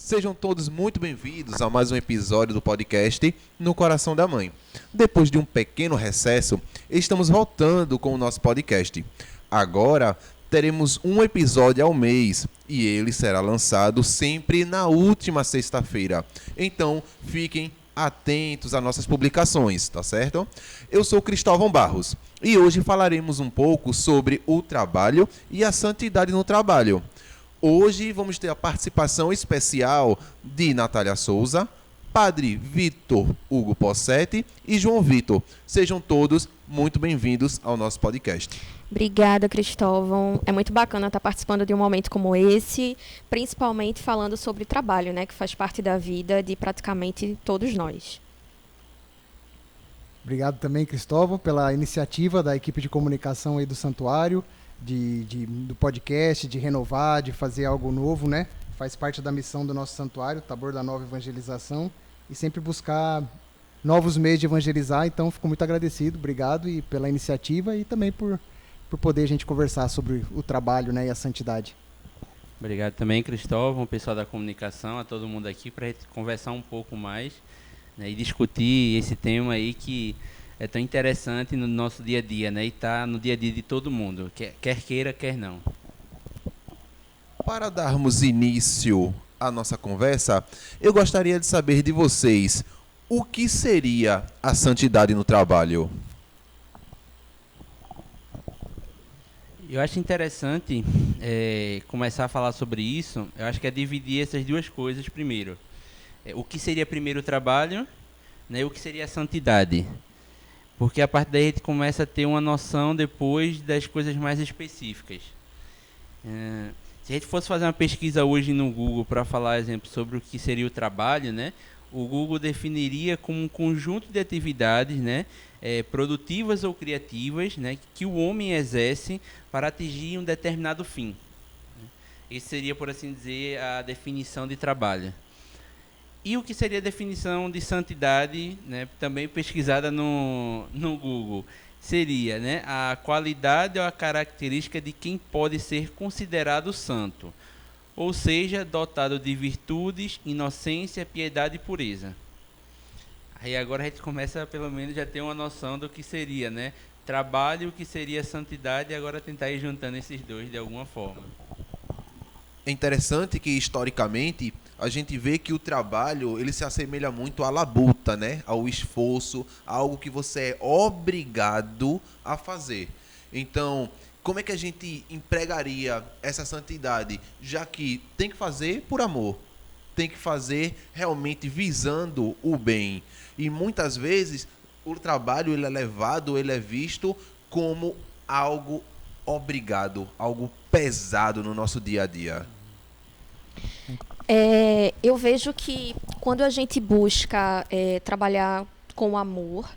Sejam todos muito bem-vindos a mais um episódio do podcast No Coração da Mãe. Depois de um pequeno recesso, estamos voltando com o nosso podcast. Agora teremos um episódio ao mês e ele será lançado sempre na última sexta-feira. Então, fiquem atentos às nossas publicações, tá certo? Eu sou Cristóvão Barros e hoje falaremos um pouco sobre o trabalho e a santidade no trabalho. Hoje vamos ter a participação especial de Natália Souza, Padre Vitor Hugo Possetti e João Vitor. Sejam todos muito bem-vindos ao nosso podcast. Obrigada, Cristóvão. É muito bacana estar participando de um momento como esse, principalmente falando sobre trabalho, né, que faz parte da vida de praticamente todos nós. Obrigado também, Cristóvão, pela iniciativa da equipe de comunicação aí do Santuário, do podcast, de renovar, de fazer algo novo, né? Faz parte da missão do nosso Santuário, Tabor da Nova Evangelização, e sempre buscar novos meios de evangelizar. Então, fico muito agradecido, obrigado e pela iniciativa e também por poder a gente conversar sobre o trabalho, né, e a santidade. Obrigado também, Cristóvão, pessoal da comunicação, a todo mundo aqui, para a gente conversar um pouco mais, né, e discutir esse tema aí que é tão interessante no nosso dia a dia, né, e está no dia a dia de todo mundo, quer queira, quer não. Para darmos início à nossa conversa, eu gostaria de saber de vocês o que seria a santidade no trabalho. Eu acho interessante começar a falar sobre isso. Eu acho que é dividir essas duas coisas primeiro. O que seria primeiro o trabalho, né, e o que seria a santidade. Porque a partir daí a gente começa a ter uma noção depois das coisas mais específicas. Se a gente fosse fazer uma pesquisa hoje no Google para falar, exemplo, sobre o que seria o trabalho, né, o Google definiria como um conjunto de atividades, né, produtivas ou criativas, né, que o homem exerce para atingir um determinado fim. Isso seria, por assim dizer, a definição de trabalho. E o que seria a definição de santidade, né, também pesquisada no Google, seria, né, a qualidade ou a característica de quem pode ser considerado santo, ou seja, dotado de virtudes, inocência, piedade e pureza. Aí agora a gente começa, pelo menos, já ter uma noção do que seria, né, trabalho, o que seria santidade, e agora tentar ir juntando esses dois de alguma forma. É interessante que, historicamente, a gente vê que o trabalho ele se assemelha muito à labuta, né? Ao esforço, a algo que você é obrigado a fazer. Então, como é que a gente empregaria essa santidade? Já que tem que fazer por amor, tem que fazer realmente visando o bem. E muitas vezes o trabalho ele é levado, ele é visto como algo obrigado, algo pesado no nosso dia a dia. Eu vejo que quando a gente busca trabalhar com amor,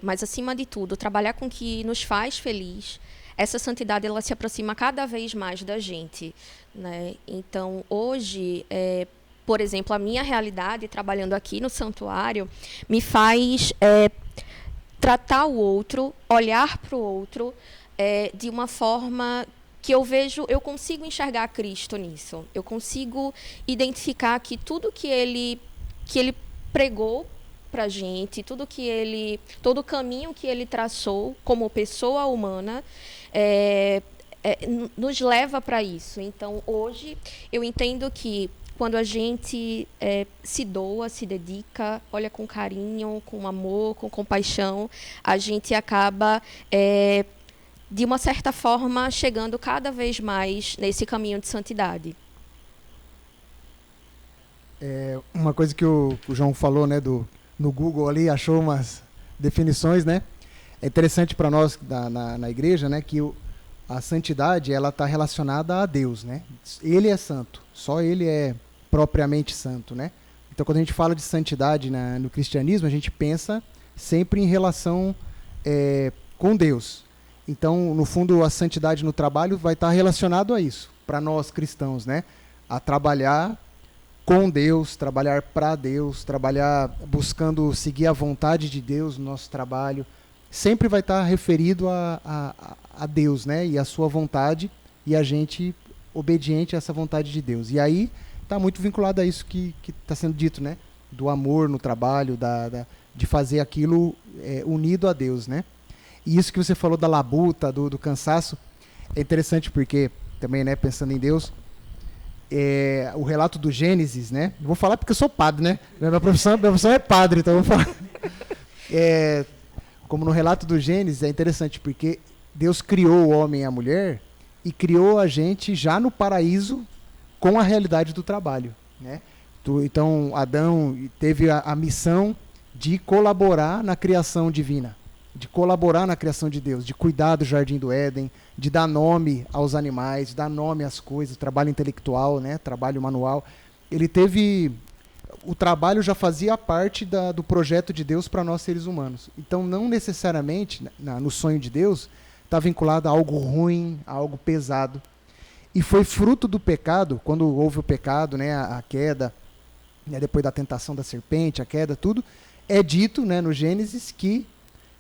mas acima de tudo, trabalhar com o que nos faz feliz, essa santidade ela se aproxima cada vez mais da gente, né? Então, hoje, por exemplo, a minha realidade, trabalhando aqui no santuário, me faz tratar o outro, olhar para o outro de uma forma que eu consigo enxergar Cristo nisso. Eu consigo identificar que tudo que ele pregou para a gente, todo o caminho que ele traçou como pessoa humana, nos leva para isso. Então, hoje, eu entendo que quando a gente se doa, se dedica, olha com carinho, com amor, com compaixão, a gente acaba de uma certa forma, chegando cada vez mais nesse caminho de santidade. Uma coisa que o João falou, né, no Google ali, achou umas definições, né? É interessante para nós na igreja, né, que a santidade ela está relacionada a Deus, né? Ele é santo, só ele é propriamente santo, né? Então, quando a gente fala de santidade no cristianismo, a gente pensa sempre em relação com Deus. Então, no fundo, a santidade no trabalho vai estar relacionado a isso, para nós cristãos, né? A trabalhar com Deus, trabalhar para Deus, trabalhar buscando seguir a vontade de Deus no nosso trabalho. Sempre vai estar referido a Deus, né? E a sua vontade, e a gente obediente a essa vontade de Deus. E aí está muito vinculado a isso que está sendo dito, né? Do amor no trabalho, de fazer aquilo unido a Deus, né? E isso que você falou da labuta, do cansaço, é interessante porque também, né, pensando em Deus, o relato do Gênesis, né? Eu vou falar porque eu sou padre, né? Minha profissão é padre, então eu vou falar. Como no relato do Gênesis, é interessante porque Deus criou o homem e a mulher e criou a gente já no paraíso com a realidade do trabalho, né? Então, Adão teve a missão de colaborar na criação divina, de colaborar na criação de Deus, de cuidar do jardim do Éden, de dar nome aos animais, de dar nome às coisas, trabalho intelectual, né? Trabalho manual. O trabalho já fazia parte do projeto de Deus para nós seres humanos. Então, não necessariamente, no sonho de Deus, está vinculado a algo ruim, a algo pesado. E foi fruto do pecado, quando houve o pecado, né, a queda, né, depois da tentação da serpente, a queda, tudo, é dito, né, no Gênesis que,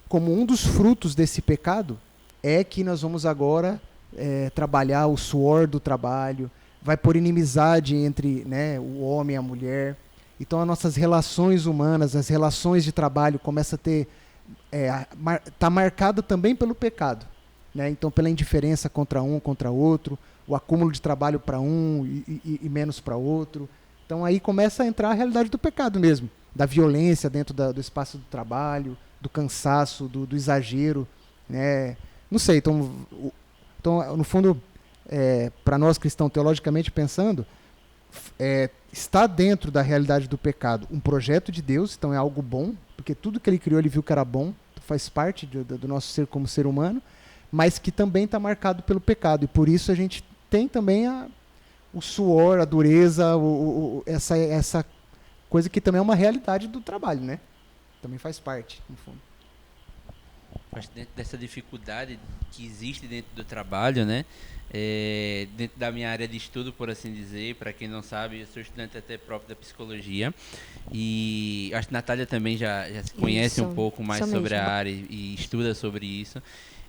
como um dos frutos desse pecado, é que nós vamos agora trabalhar o suor do trabalho, vai pôr inimizade entre, né, o homem e a mulher. Então, as nossas relações humanas, as relações de trabalho começam a ter... Está marcado também pelo pecado, né? Então, pela indiferença contra um, contra outro, o acúmulo de trabalho para um e menos para outro. Então, aí começa a entrar a realidade do pecado mesmo, da violência dentro do espaço do trabalho, do cansaço, do exagero, né? Não sei, então no fundo, para nós cristãos, teologicamente pensando, está dentro da realidade do pecado um projeto de Deus, então é algo bom, porque tudo que ele criou ele viu que era bom, faz parte do nosso ser como ser humano, mas que também está marcado pelo pecado, e por isso a gente tem também o suor, a dureza, essa coisa que também é uma realidade do trabalho, né? Também faz parte, no fundo. Acho que dentro dessa dificuldade que existe dentro do trabalho, né? Dentro da minha área de estudo, por assim dizer, para quem não sabe, eu sou estudante até próprio da psicologia e acho que a Natália também já se conhece um pouco mais sobre a área e estuda sobre isso.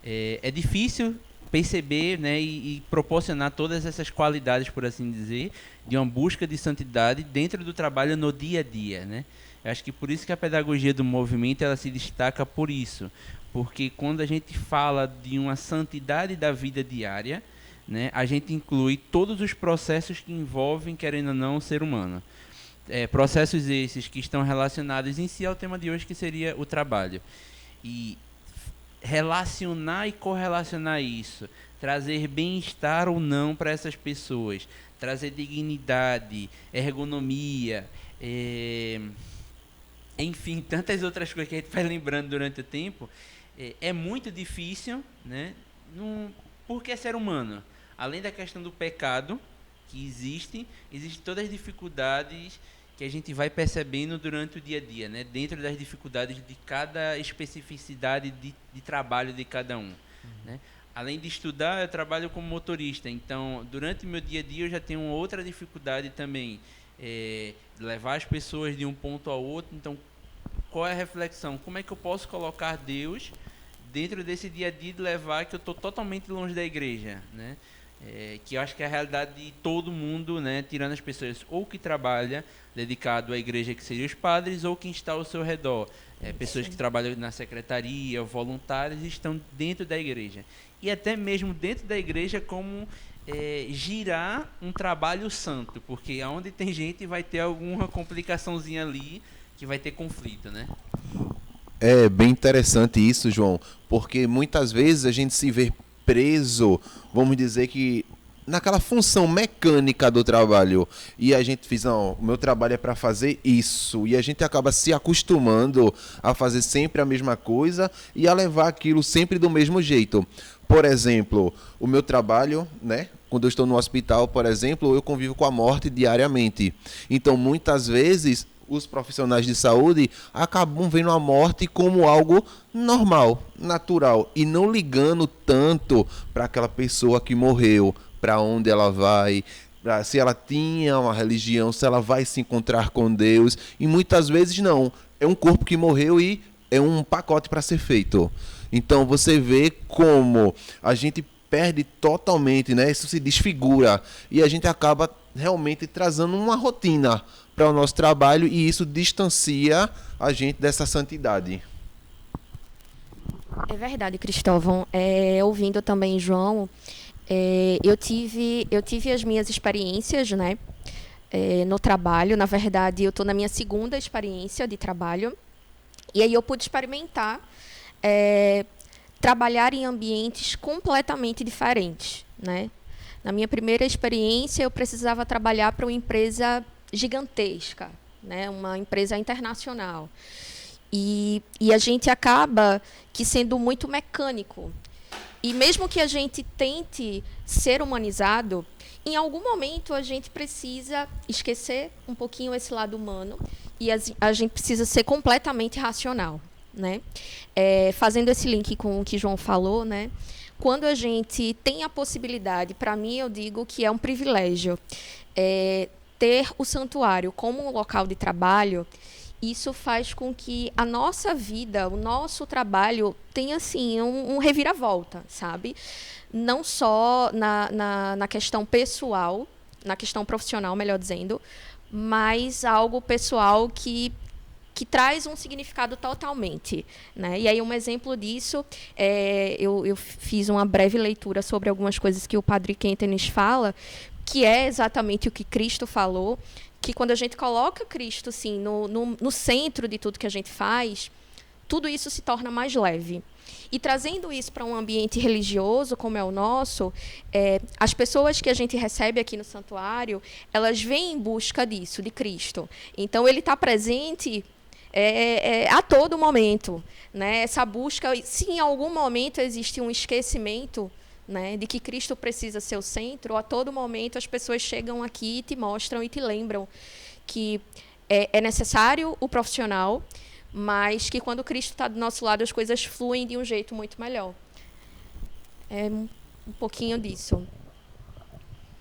É difícil perceber, né, e proporcionar todas essas qualidades, por assim dizer, de uma busca de santidade dentro do trabalho no dia a dia, né? Eu acho que por isso que a pedagogia do movimento ela se destaca por isso, porque quando a gente fala de uma santidade da vida diária, né, a gente inclui todos os processos que envolvem, querendo ou não, o ser humano. Processos esses que estão relacionados em si ao tema de hoje, que seria o trabalho. E relacionar e correlacionar isso, trazer bem-estar ou não para essas pessoas, trazer dignidade, ergonomia, enfim, tantas outras coisas que a gente vai lembrando durante o tempo, é muito difícil, né? Porque é ser humano. Além da questão do pecado que existem todas as dificuldades que a gente vai percebendo durante o dia a dia, né? Dentro das dificuldades de cada especificidade de trabalho de cada um. Né? Além de estudar, eu trabalho como motorista, então durante o meu dia a dia eu já tenho outra dificuldade também, levar as pessoas de um ponto ao outro. Então, qual é a reflexão? Como é que eu posso colocar Deus dentro desse dia a dia de levar que eu estou totalmente longe da igreja, né? Que eu acho que é a realidade de todo mundo, né? Tirando as pessoas ou que trabalha dedicado à igreja, que seriam os padres, ou quem está ao seu redor. Pessoas que trabalham na secretaria, voluntários, estão dentro da igreja. E até mesmo dentro da igreja como girar um trabalho santo, porque aonde tem gente vai ter alguma complicaçãozinha ali, que vai ter conflito, né? É bem interessante isso, João, porque muitas vezes a gente se vê preso, vamos dizer que naquela função mecânica do trabalho, e a gente diz, não, o meu trabalho é para fazer isso, e a gente acaba se acostumando a fazer sempre a mesma coisa e a levar aquilo sempre do mesmo jeito. Por exemplo, o meu trabalho, né? Quando eu estou no hospital, por exemplo, eu convivo com a morte diariamente. Então, muitas vezes, os profissionais de saúde acabam vendo a morte como algo normal, natural, e não ligando tanto para aquela pessoa que morreu, para onde ela vai, se ela tinha uma religião, se ela vai se encontrar com Deus. E muitas vezes não, é um corpo que morreu e é um pacote para ser feito. Então você vê como a gente perde totalmente, né? Isso se desfigura e a gente acaba realmente trazendo uma rotina para o nosso trabalho e isso distancia a gente dessa santidade. É verdade, Cristóvão. Ouvindo também João, eu tive as minhas experiências, né, no trabalho. Na verdade, eu estou na minha segunda experiência de trabalho. E aí eu pude experimentar trabalhar em ambientes completamente diferentes, né? Na minha primeira experiência, eu precisava trabalhar para uma empresa gigantesca, né? Uma empresa internacional. E a gente acaba que sendo muito mecânico. E mesmo que a gente tente ser humanizado, em algum momento a gente precisa esquecer um pouquinho esse lado humano e a gente precisa ser completamente racional, né? Fazendo esse link com o que João falou, né? Quando a gente tem a possibilidade, para mim eu digo que é um privilégio, ter o santuário como um local de trabalho. Isso faz com que a nossa vida, o nosso trabalho tenha assim um reviravolta, sabe? Não só na questão pessoal, na questão profissional, melhor dizendo, mas algo pessoal que traz um significado totalmente, né? E aí um exemplo disso, eu fiz uma breve leitura sobre algumas coisas que o Padre Kentenich fala, que é exatamente o que Cristo falou, que quando a gente coloca Cristo assim, no centro de tudo que a gente faz, tudo isso se torna mais leve. E trazendo isso para um ambiente religioso, como é o nosso, as pessoas que a gente recebe aqui no santuário, elas vêm em busca disso, de Cristo. Então, ele está presente a todo momento, né? Essa busca, se em algum momento existe um esquecimento, né, de que Cristo precisa ser o centro, a todo momento as pessoas chegam aqui e te mostram e te lembram que é necessário o profissional, mas que quando Cristo está do nosso lado as coisas fluem de um jeito muito melhor. É um pouquinho disso.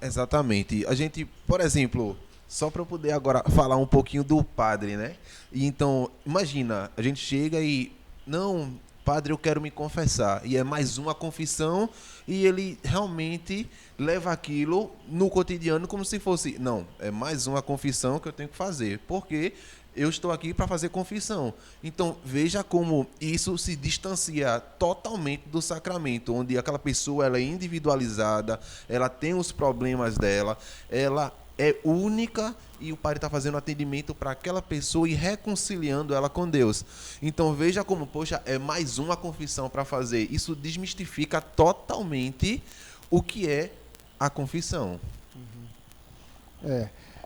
Exatamente. A gente, por exemplo, só para eu poder agora falar um pouquinho do padre, né? E então, imagina, a gente chega e... Não, padre, eu quero me confessar. E é mais uma confissão e ele realmente leva aquilo no cotidiano como se fosse... Não, é mais uma confissão que eu tenho que fazer. Porque eu estou aqui para fazer confissão. Então, veja como isso se distancia totalmente do sacramento, onde aquela pessoa ela é individualizada, ela tem os problemas dela, ela é única e o padre está fazendo atendimento para aquela pessoa e reconciliando ela com Deus. Então, veja como, poxa, é mais uma confissão para fazer. Isso desmistifica totalmente o que é a confissão.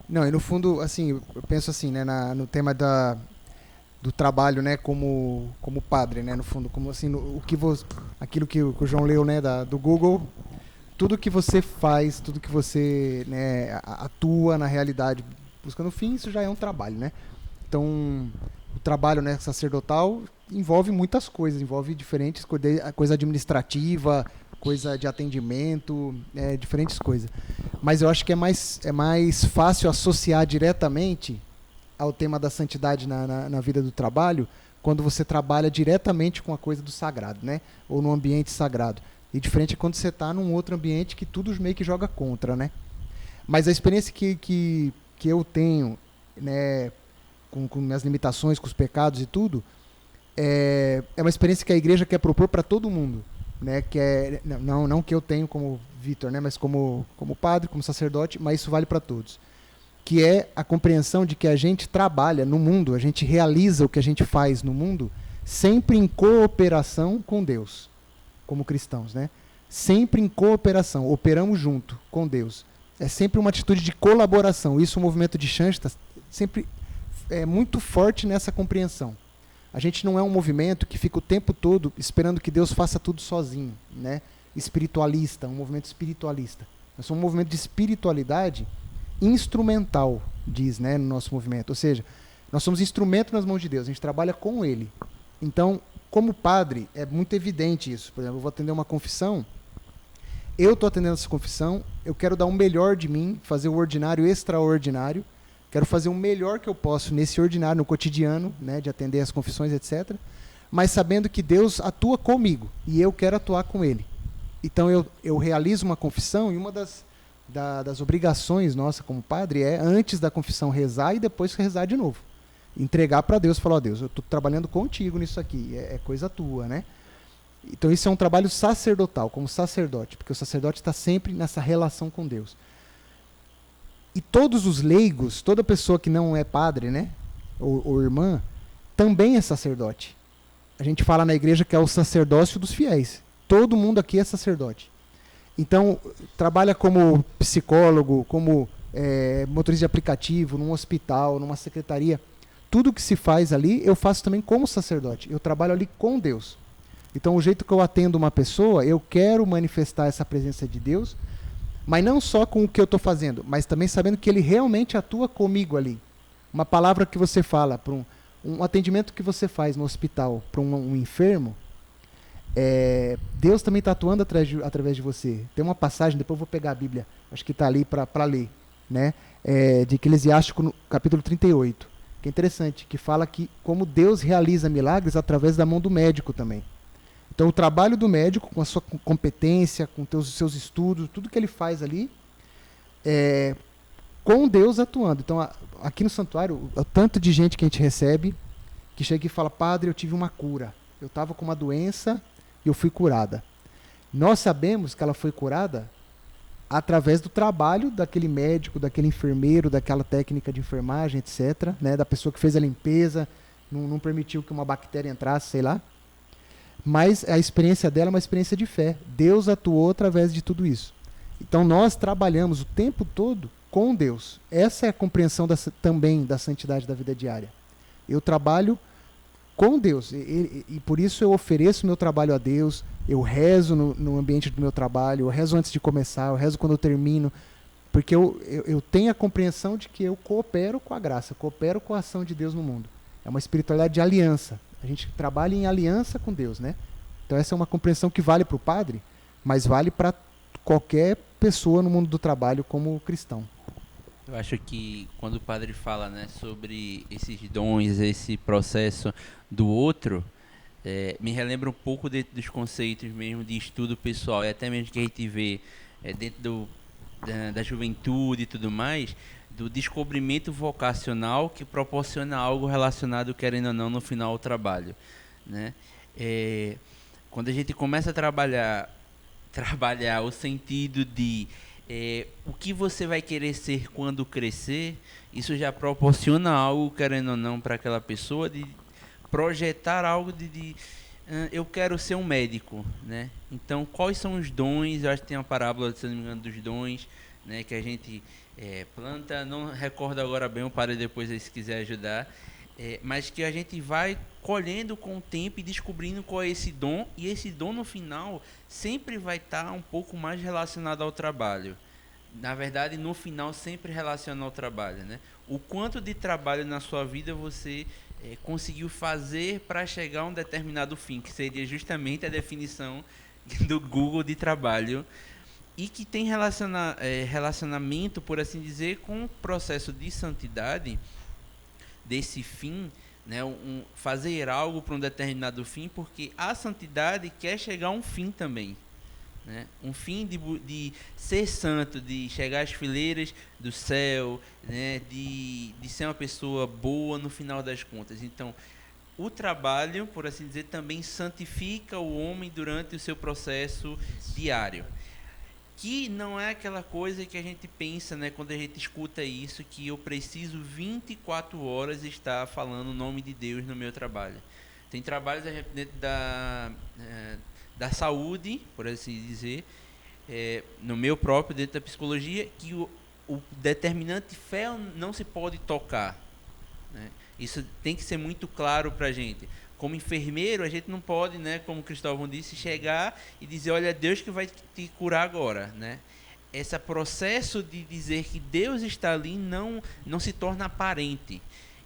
Não, e no fundo, assim, eu penso assim, né, no tema do trabalho, né, como padre, né, no fundo, como assim, aquilo que o João leu, né, do Google, tudo que você faz, tudo que você, né, atua na realidade, buscando o fim, isso já é um trabalho, né? Então, o trabalho, né, sacerdotal envolve muitas coisas, envolve diferentes coisa administrativa, coisa de atendimento, diferentes coisas. Mas eu acho que é mais fácil associar diretamente ao tema da santidade na vida do trabalho, quando você trabalha diretamente com a coisa do sagrado, né? Ou no ambiente sagrado. E diferente é quando você está num outro ambiente que tudo meio que joga contra, né? Mas a experiência que eu tenho, né, com minhas limitações, com os pecados e tudo, é uma experiência que a igreja quer propor para todo mundo, né? Que não que eu tenho como Vitor, né? Mas como padre, como sacerdote, mas isso vale para todos. Que é a compreensão de que a gente trabalha no mundo, a gente realiza o que a gente faz no mundo, sempre em cooperação com Deus. Como cristãos, né? Sempre em cooperação, operamos junto com Deus. É sempre uma atitude de colaboração. Isso o movimento de Shansta sempre é muito forte nessa compreensão. A gente não é um movimento que fica o tempo todo esperando que Deus faça tudo sozinho, né? Espiritualista, um movimento espiritualista. Nós somos um movimento de espiritualidade instrumental, diz, né, no nosso movimento. Ou seja, nós somos instrumento nas mãos de Deus, a gente trabalha com Ele. Então, como padre, é muito evidente isso. Por exemplo, eu vou atender uma confissão, eu estou atendendo essa confissão, eu quero dar o melhor de mim, fazer o ordinário extraordinário, quero fazer o melhor que eu posso nesse ordinário, no cotidiano, né, de atender as confissões, etc. Mas sabendo que Deus atua comigo e eu quero atuar com Ele. Então eu realizo uma confissão e das obrigações nossa como padre é, antes da confissão, rezar e depois rezar de novo. Entregar para Deus, falar, ó Deus, eu estou trabalhando contigo nisso aqui, é coisa tua, né? Então isso é um trabalho sacerdotal, como sacerdote, porque o sacerdote está sempre nessa relação com Deus. E todos os leigos, toda pessoa que não é padre, né, ou irmã, também é sacerdote. A gente fala na igreja que é o sacerdócio dos fiéis. Todo mundo aqui é sacerdote. Então, trabalha como psicólogo, como motorista de aplicativo, num hospital, numa secretaria. Tudo que se faz ali, eu faço também como sacerdote. Eu trabalho ali com Deus. Então, o jeito que eu atendo uma pessoa, eu quero manifestar essa presença de Deus, mas não só com o que eu estou fazendo, mas também sabendo que Ele realmente atua comigo ali. Uma palavra que você fala, para um atendimento que você faz no hospital para um enfermo, Deus também está atuando através de você. Tem uma passagem, depois eu vou pegar a Bíblia, acho que está ali para ler, né? De Eclesiástico, no capítulo 38, que é interessante, que fala que como Deus realiza milagres através da mão do médico também. Então, o trabalho do médico, com a sua competência, com os seus estudos, tudo que ele faz ali, com Deus atuando. Então, aqui no santuário, o tanto de gente que a gente recebe, que chega e fala, padre, eu tive uma cura. Eu estava com uma doença e eu fui curada. Nós sabemos que ela foi curada através do trabalho daquele médico, daquele enfermeiro, daquela técnica de enfermagem, etc., né, da pessoa que fez a limpeza, não permitiu que uma bactéria entrasse, sei lá. Mas a experiência dela é uma experiência de fé. Deus atuou através de tudo isso. Então nós trabalhamos o tempo todo com Deus. Essa é a compreensão também da santidade da vida diária. Eu trabalho com Deus e por isso eu ofereço meu trabalho a Deus, eu rezo no ambiente do meu trabalho, eu rezo antes de começar, eu rezo quando eu termino, porque eu tenho a compreensão de que eu coopero com a graça, coopero com a ação de Deus no mundo. É uma espiritualidade de aliança. A gente trabalha em aliança com Deus, né? Então essa é uma compreensão que vale para o padre, mas vale para qualquer pessoa no mundo do trabalho como cristão. Eu acho que quando o padre fala, né, sobre esses dons, esse processo do outro, me relembra um pouco dos conceitos mesmo de estudo pessoal, e até mesmo que a gente vê dentro da juventude e tudo mais, do descobrimento vocacional que proporciona algo relacionado, querendo ou não, no final ao trabalho, né? Quando a gente começa a trabalhar o sentido de o que você vai querer ser quando crescer, isso já proporciona algo, querendo ou não, para aquela pessoa, de projetar algo eu quero ser um médico, né? Então, quais são os dons? Eu acho que tem uma parábola, se não me engano, dos dons, né, que a gente planta, não recordo agora bem, o padre depois aí, se quiser ajudar, mas que a gente vai colhendo com o tempo e descobrindo qual é esse dom, e esse dom no final sempre vai estar um pouco mais relacionado ao trabalho. Na verdade, no final sempre relacionado ao trabalho, né? O quanto de trabalho na sua vida você conseguiu fazer para chegar a um determinado fim, que seria justamente a definição do Google de trabalho, e que tem relacionamento, por assim dizer, com o processo de santidade desse fim, né? Fazer algo para um determinado fim, porque a santidade quer chegar a um fim também, né? Um fim de ser santo, de chegar às fileiras do céu, né? De ser uma pessoa boa no final das contas. Então, o trabalho, por assim dizer, também santifica o homem durante o seu processo diário. Que não é aquela coisa que a gente pensa, né, quando a gente escuta isso, que eu preciso 24 horas estar falando o nome de Deus no meu trabalho. Tem trabalhos dentro da saúde, por assim dizer, no meu próprio, dentro da psicologia, que o determinante fé não se pode tocar, né? Isso tem que ser muito claro para a gente. Como enfermeiro, a gente não pode, né, como o Cristóvão disse, chegar e dizer, olha, é Deus que vai te curar agora, né? Esse processo de dizer que Deus está ali não se torna aparente.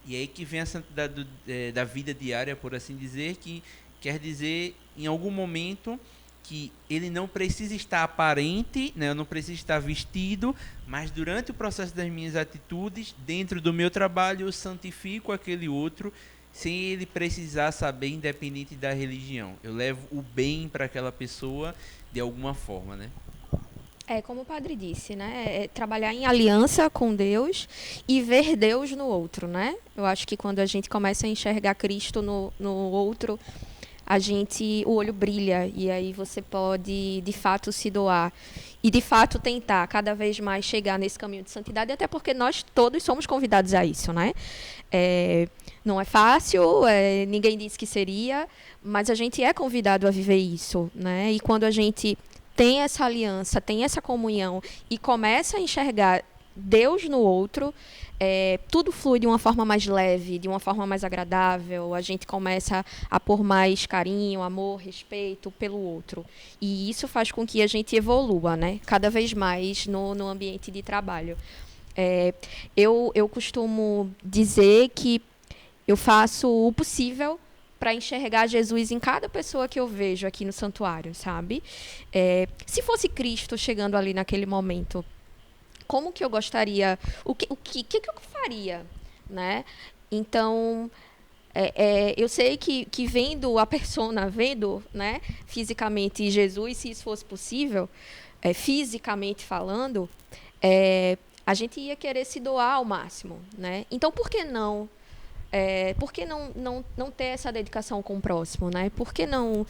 E aí que vem a santidade da vida diária, por assim dizer, que quer dizer, em algum momento, que ele não precisa estar aparente, né? Eu não preciso estar vestido, mas durante o processo das minhas atitudes, dentro do meu trabalho, eu santifico aquele outro, sem ele precisar saber, independente da religião. Eu levo o bem para aquela pessoa de alguma forma, né? É como o padre disse, né? É trabalhar em aliança com Deus e ver Deus no outro, né? Eu acho que quando a gente começa a enxergar Cristo no outro, o olho brilha e aí você pode de fato se doar e de fato tentar cada vez mais chegar nesse caminho de santidade, até porque nós todos somos convidados a isso, né? Não é fácil, ninguém disse que seria, mas a gente é convidado a viver isso, né? E quando a gente tem essa aliança, tem essa comunhão e começa a enxergar Deus no outro, tudo flui de uma forma mais leve, de uma forma mais agradável. A gente começa a pôr mais carinho, amor, respeito pelo outro. E isso faz com que a gente evolua, né? Cada vez mais no ambiente de trabalho. Eu costumo dizer que eu faço o possível para enxergar Jesus em cada pessoa que eu vejo aqui no santuário, sabe? Se fosse Cristo chegando ali naquele momento, como que eu gostaria, o que eu faria, né? Então, eu sei que vendo a persona, vendo, né, fisicamente Jesus, se isso fosse possível, fisicamente falando, a gente ia querer se doar ao máximo, né? Então, por que não? Por que não ter essa dedicação com o próximo, né? Por que não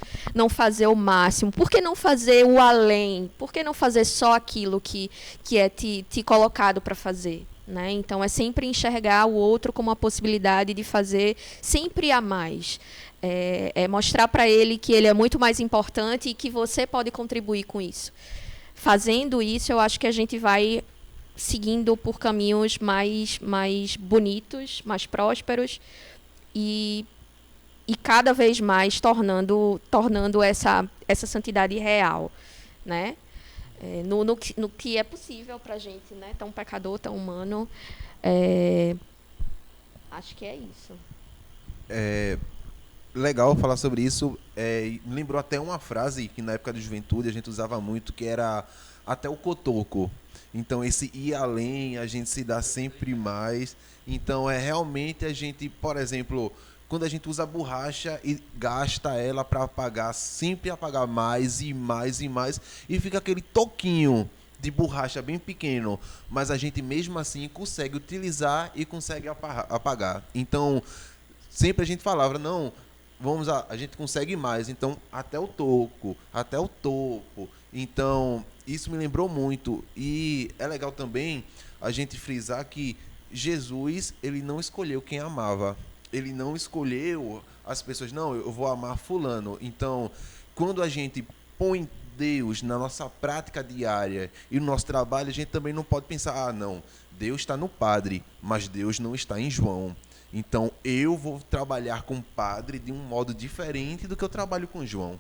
fazer o máximo? Por que não fazer o além? Por que não fazer só aquilo que é te colocado para fazer? Né? Então, é sempre enxergar o outro como uma possibilidade de fazer sempre a mais. Mostrar para ele que ele é muito mais importante e que você pode contribuir com isso. Fazendo isso, eu acho que a gente vai seguindo por caminhos mais bonitos, mais prósperos e cada vez mais tornando essa santidade real, né? No que é possível para a gente, né? Tão pecador, tão humano. Acho que é isso. Legal falar sobre isso. Me lembrou até uma frase que na época da juventude a gente usava muito, que era até o cotoco. Então, esse ir além, a gente se dá sempre mais. Então, realmente a gente, por exemplo, quando a gente usa a borracha e gasta ela para apagar, sempre apagar mais e mais e mais, e fica aquele toquinho de borracha bem pequeno, mas a gente mesmo assim consegue utilizar e consegue apagar. Então, sempre a gente falava, não, a gente consegue mais, então até o toco, até o topo. Então, isso me lembrou muito. E é legal também a gente frisar que Jesus, ele não escolheu quem amava. Ele não escolheu as pessoas, não, eu vou amar fulano. Então, quando a gente põe Deus na nossa prática diária e no nosso trabalho, a gente também não pode pensar, não, Deus está no padre, mas Deus não está em João. Então, eu vou trabalhar com o padre de um modo diferente do que eu trabalho com João.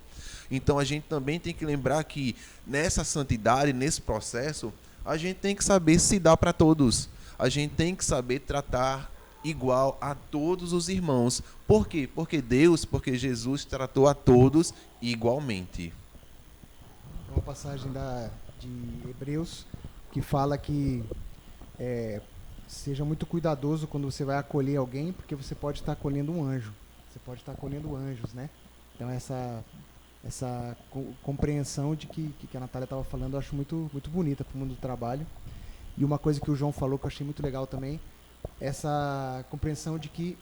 Então, a gente também tem que lembrar que nessa santidade, nesse processo, a gente tem que saber se dar para todos. A gente tem que saber tratar igual a todos os irmãos. Por quê? Porque Jesus tratou a todos igualmente. Uma passagem de Hebreus que fala que seja muito cuidadoso quando você vai acolher alguém, porque você pode estar acolhendo um anjo. Você pode estar acolhendo anjos, né? Então, essa compreensão de que a Natália estava falando, eu acho muito, muito bonita para o mundo do trabalho. E uma coisa que o João falou que eu achei muito legal também, essa compreensão de que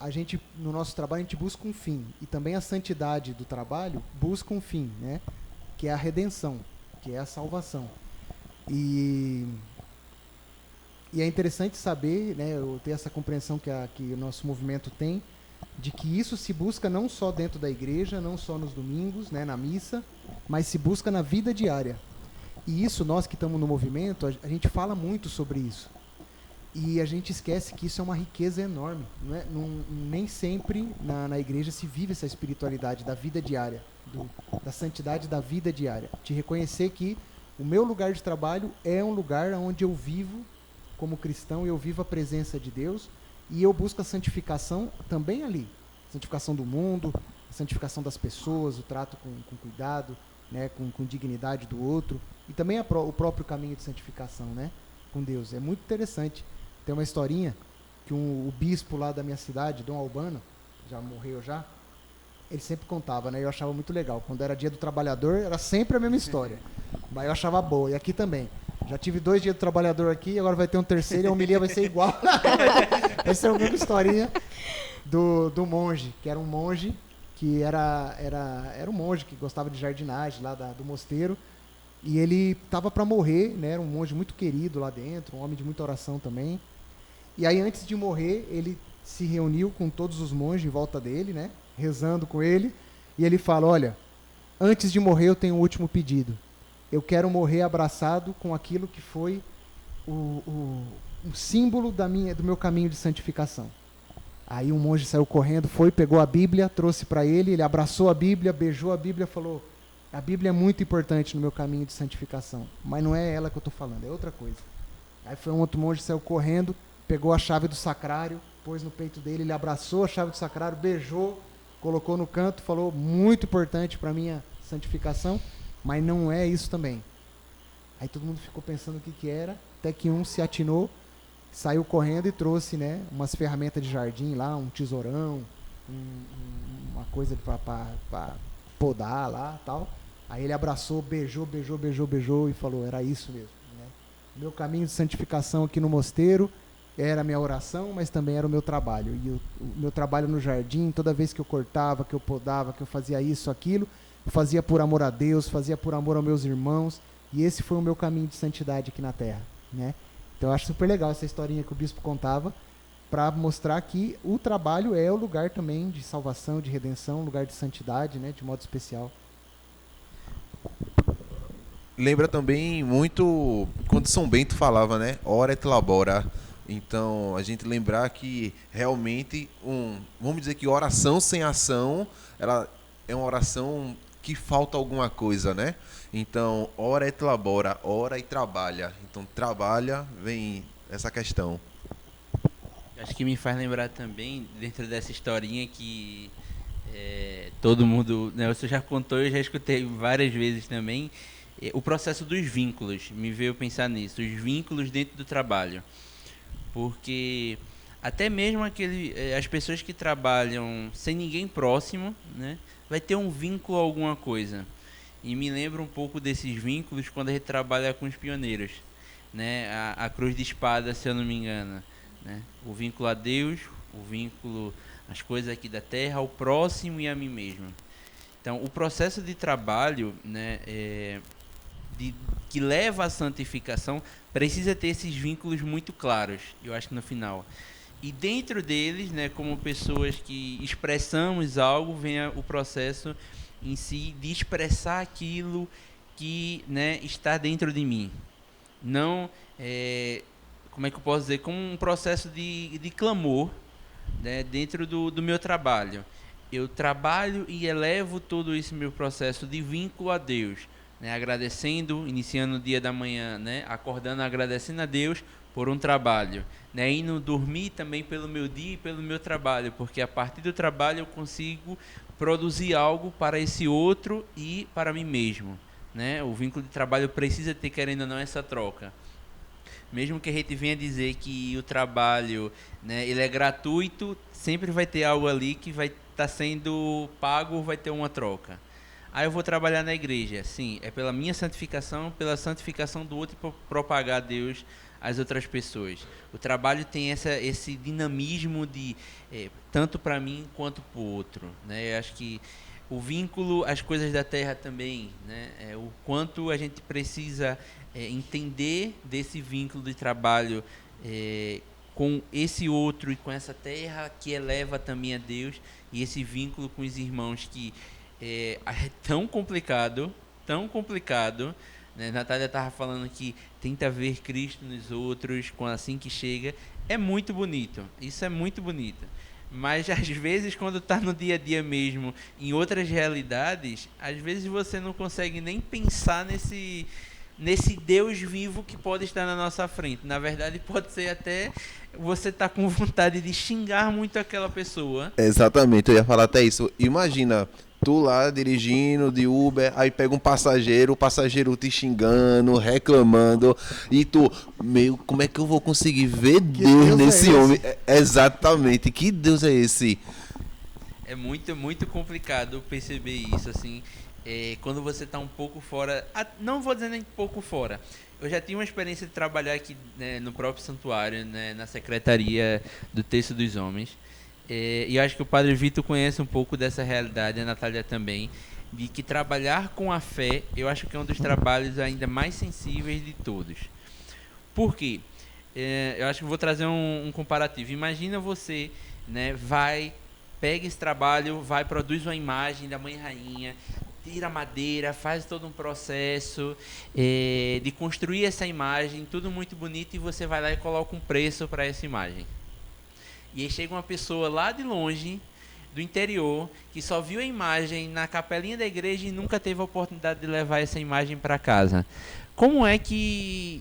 a gente, no nosso trabalho, a gente busca um fim. E também a santidade do trabalho busca um fim, né? Que é a redenção, que é a salvação. E é interessante saber, né, eu ter essa compreensão que o nosso movimento tem, de que isso se busca não só dentro da igreja, não só nos domingos, né, na missa, mas se busca na vida diária. E isso, nós que estamos no movimento, a gente fala muito sobre isso. E a gente esquece que isso é uma riqueza enorme. Nem sempre na igreja se vive essa espiritualidade da vida diária, da santidade da vida diária. De reconhecer que o meu lugar de trabalho é um lugar onde eu vivo como cristão, eu vivo a presença de Deus e eu busco a santificação também ali. A santificação do mundo, a santificação das pessoas, o trato com cuidado, né, com dignidade do outro. E também o próprio caminho de santificação, né, com Deus. É muito interessante. Tem uma historinha que o bispo lá da minha cidade, Dom Albano, já morreu já, ele sempre contava, né? Eu achava muito legal. Quando era dia do trabalhador, era sempre a mesma história. Mas eu achava boa. E aqui também. Já tive 2 dias do trabalhador aqui, agora vai ter um terceiro e a homilia vai ser igual. Essa é a mesma historinha do monge, que era um monge que era um monge que gostava de jardinagem lá do mosteiro. E ele estava para morrer, né? Era um monge muito querido lá dentro, um homem de muita oração também. E aí, antes de morrer, ele se reuniu com todos os monges em volta dele, né? Rezando com ele. E ele fala, olha, antes de morrer eu tenho um último pedido. Eu quero morrer abraçado com aquilo que foi o símbolo do meu caminho de santificação. Aí um monge saiu correndo, pegou a Bíblia, trouxe para ele, ele abraçou a Bíblia, beijou a Bíblia e falou, a Bíblia é muito importante no meu caminho de santificação, mas não é ela que eu estou falando, é outra coisa. Aí foi um outro monge, saiu correndo, pegou a chave do sacrário, pôs no peito dele, ele abraçou a chave do sacrário, beijou, colocou no canto, falou, muito importante para a minha santificação, mas não é isso também. Aí todo mundo ficou pensando o que era, até que um se atinou, saiu correndo e trouxe, né, umas ferramentas de jardim lá, um tesourão, uma coisa para podar lá, tal. Aí ele abraçou, beijou e falou, era isso mesmo, né? Meu caminho de santificação aqui no mosteiro era a minha oração, mas também era o meu trabalho. E o meu trabalho no jardim, toda vez que eu cortava, que eu podava, que eu fazia isso, aquilo, eu fazia por amor a Deus, fazia por amor aos meus irmãos, e esse foi o meu caminho de santidade aqui na Terra, né? Então eu acho super legal essa historinha que o bispo contava, para mostrar que o trabalho é o lugar também de salvação, de redenção, lugar de santidade, né, de modo especial. Lembra também muito quando São Bento falava, né? Ora et labora. Então, a gente lembrar que realmente, vamos dizer que oração sem ação, ela é uma oração que falta alguma coisa, né? Então, ora et labora, ora e trabalha. Então, trabalha, vem essa questão. Acho que me faz lembrar também, dentro dessa historinha que todo mundo, né, você já contou, eu já escutei várias vezes também, o processo dos vínculos, me veio pensar nisso, os vínculos dentro do trabalho. Porque até mesmo as pessoas que trabalham sem ninguém próximo, né, vai ter um vínculo a alguma coisa. E me lembra um pouco desses vínculos quando a gente trabalha com os pioneiros, né, a cruz de espada, se eu não me engano, né, o vínculo a Deus, o vínculo às coisas aqui da terra, ao próximo e a mim mesmo. Então, o processo de trabalho, né, que leva à santificação precisa ter esses vínculos muito claros, eu acho que no final. E dentro deles, né, como pessoas que expressamos algo, vem o processo em si de expressar aquilo que, né, está dentro de mim. Não, como é que eu posso dizer, como um processo de clamor, né, dentro do meu trabalho. Eu trabalho e elevo todo esse meu processo de vínculo a Deus, né, agradecendo, iniciando o dia da manhã, né, acordando, agradecendo a Deus por um trabalho, né, indo dormir também pelo meu dia e pelo meu trabalho, porque a partir do trabalho eu consigo produzir algo para esse outro e para mim mesmo, né? O vínculo de trabalho precisa ter, querendo ou não, essa troca. Mesmo que a gente venha dizer que o trabalho, né, ele é gratuito, sempre vai ter algo ali que vai estar sendo pago ou vai ter uma troca. Aí eu vou trabalhar na igreja, sim, é pela minha santificação, pela santificação do outro e propagar a Deus às outras pessoas. O trabalho tem esse dinamismo de tanto para mim quanto para o outro, né? Eu acho que o vínculo às coisas da terra também, né? O quanto a gente precisa entender desse vínculo de trabalho com esse outro e com essa terra que eleva também a Deus, e esse vínculo com os irmãos que é tão complicado, né? Natália estava falando que tenta ver Cristo nos outros, assim que chega. É muito bonito, isso é muito bonito. Mas às vezes, quando está no dia a dia mesmo, em outras realidades, às vezes você não consegue nem pensar nesse Deus vivo que pode estar na nossa frente. Na verdade, pode ser até você tá com vontade de xingar muito aquela pessoa. Exatamente, eu ia falar até isso. Imagina, tu lá dirigindo de Uber, aí pega um passageiro, o passageiro te xingando, reclamando, e tu, como é que eu vou conseguir ver Deus nesse homem? Exatamente, que Deus é esse? É muito complicado perceber isso, assim, quando você está um pouco fora, não vou dizer nem pouco fora, eu já tive uma experiência de trabalhar aqui, né, no próprio santuário, né, na secretaria do Texto dos Homens, e eu acho que o Padre Vitor conhece um pouco dessa realidade, a Natália também, de que trabalhar com a fé, eu acho que é um dos trabalhos ainda mais sensíveis de todos. Por quê? Eu acho que vou trazer um comparativo. Imagina você, né, pega esse trabalho, produz uma imagem da Mãe Rainha, tira a madeira, faz todo um processo de construir essa imagem, tudo muito bonito, e você vai lá e coloca um preço para essa imagem. E aí chega uma pessoa lá de longe, do interior, que só viu a imagem na capelinha da igreja e nunca teve a oportunidade de levar essa imagem para casa. Como é que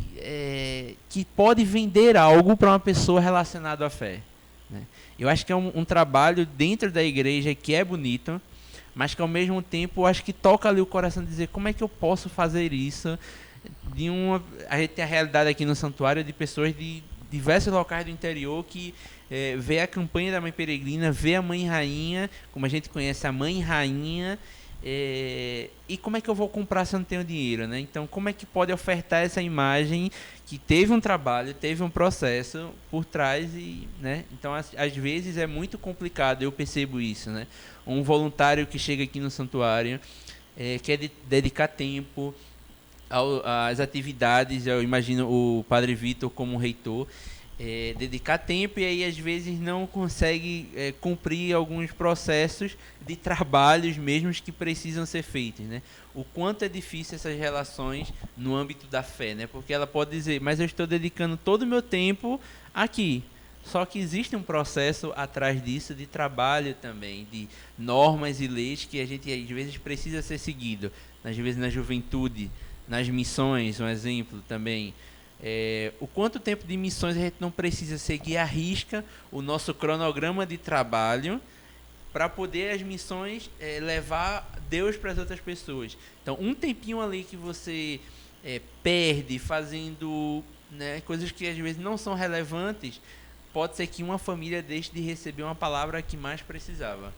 pode vender algo para uma pessoa relacionada à fé? Né? Eu acho que é um trabalho dentro da igreja que é bonito, mas que ao mesmo tempo eu acho que toca ali o coração de dizer como é que eu posso fazer isso. A gente tem a realidade aqui no santuário de pessoas de diversos locais do interior que vê a campanha da Mãe Peregrina, vê a Mãe Rainha, como a gente conhece a Mãe Rainha, e como é que eu vou comprar se eu não tenho dinheiro, né? Então, como é que pode ofertar essa imagem que teve um trabalho, teve um processo por trás, né? Então, às vezes é muito complicado, eu percebo isso, né? Um voluntário que chega aqui no santuário quer dedicar tempo às atividades, eu imagino o Padre Vitor como reitor, dedicar tempo, e aí às vezes não consegue cumprir alguns processos de trabalhos mesmos que precisam ser feitos, né? O quanto é difícil essas relações no âmbito da fé, né? Porque ela pode dizer, mas eu estou dedicando todo o meu tempo aqui. Só que existe um processo atrás disso de trabalho também, de normas e leis que a gente às vezes precisa ser seguido. Às vezes na juventude, nas missões, um exemplo também. O quanto tempo de missões a gente não precisa seguir à risca o nosso cronograma de trabalho para poder as missões levar Deus para as outras pessoas. Então, um tempinho ali que você perde fazendo, né, coisas que às vezes não são relevantes, pode ser que uma família deixe de receber uma palavra que mais precisava.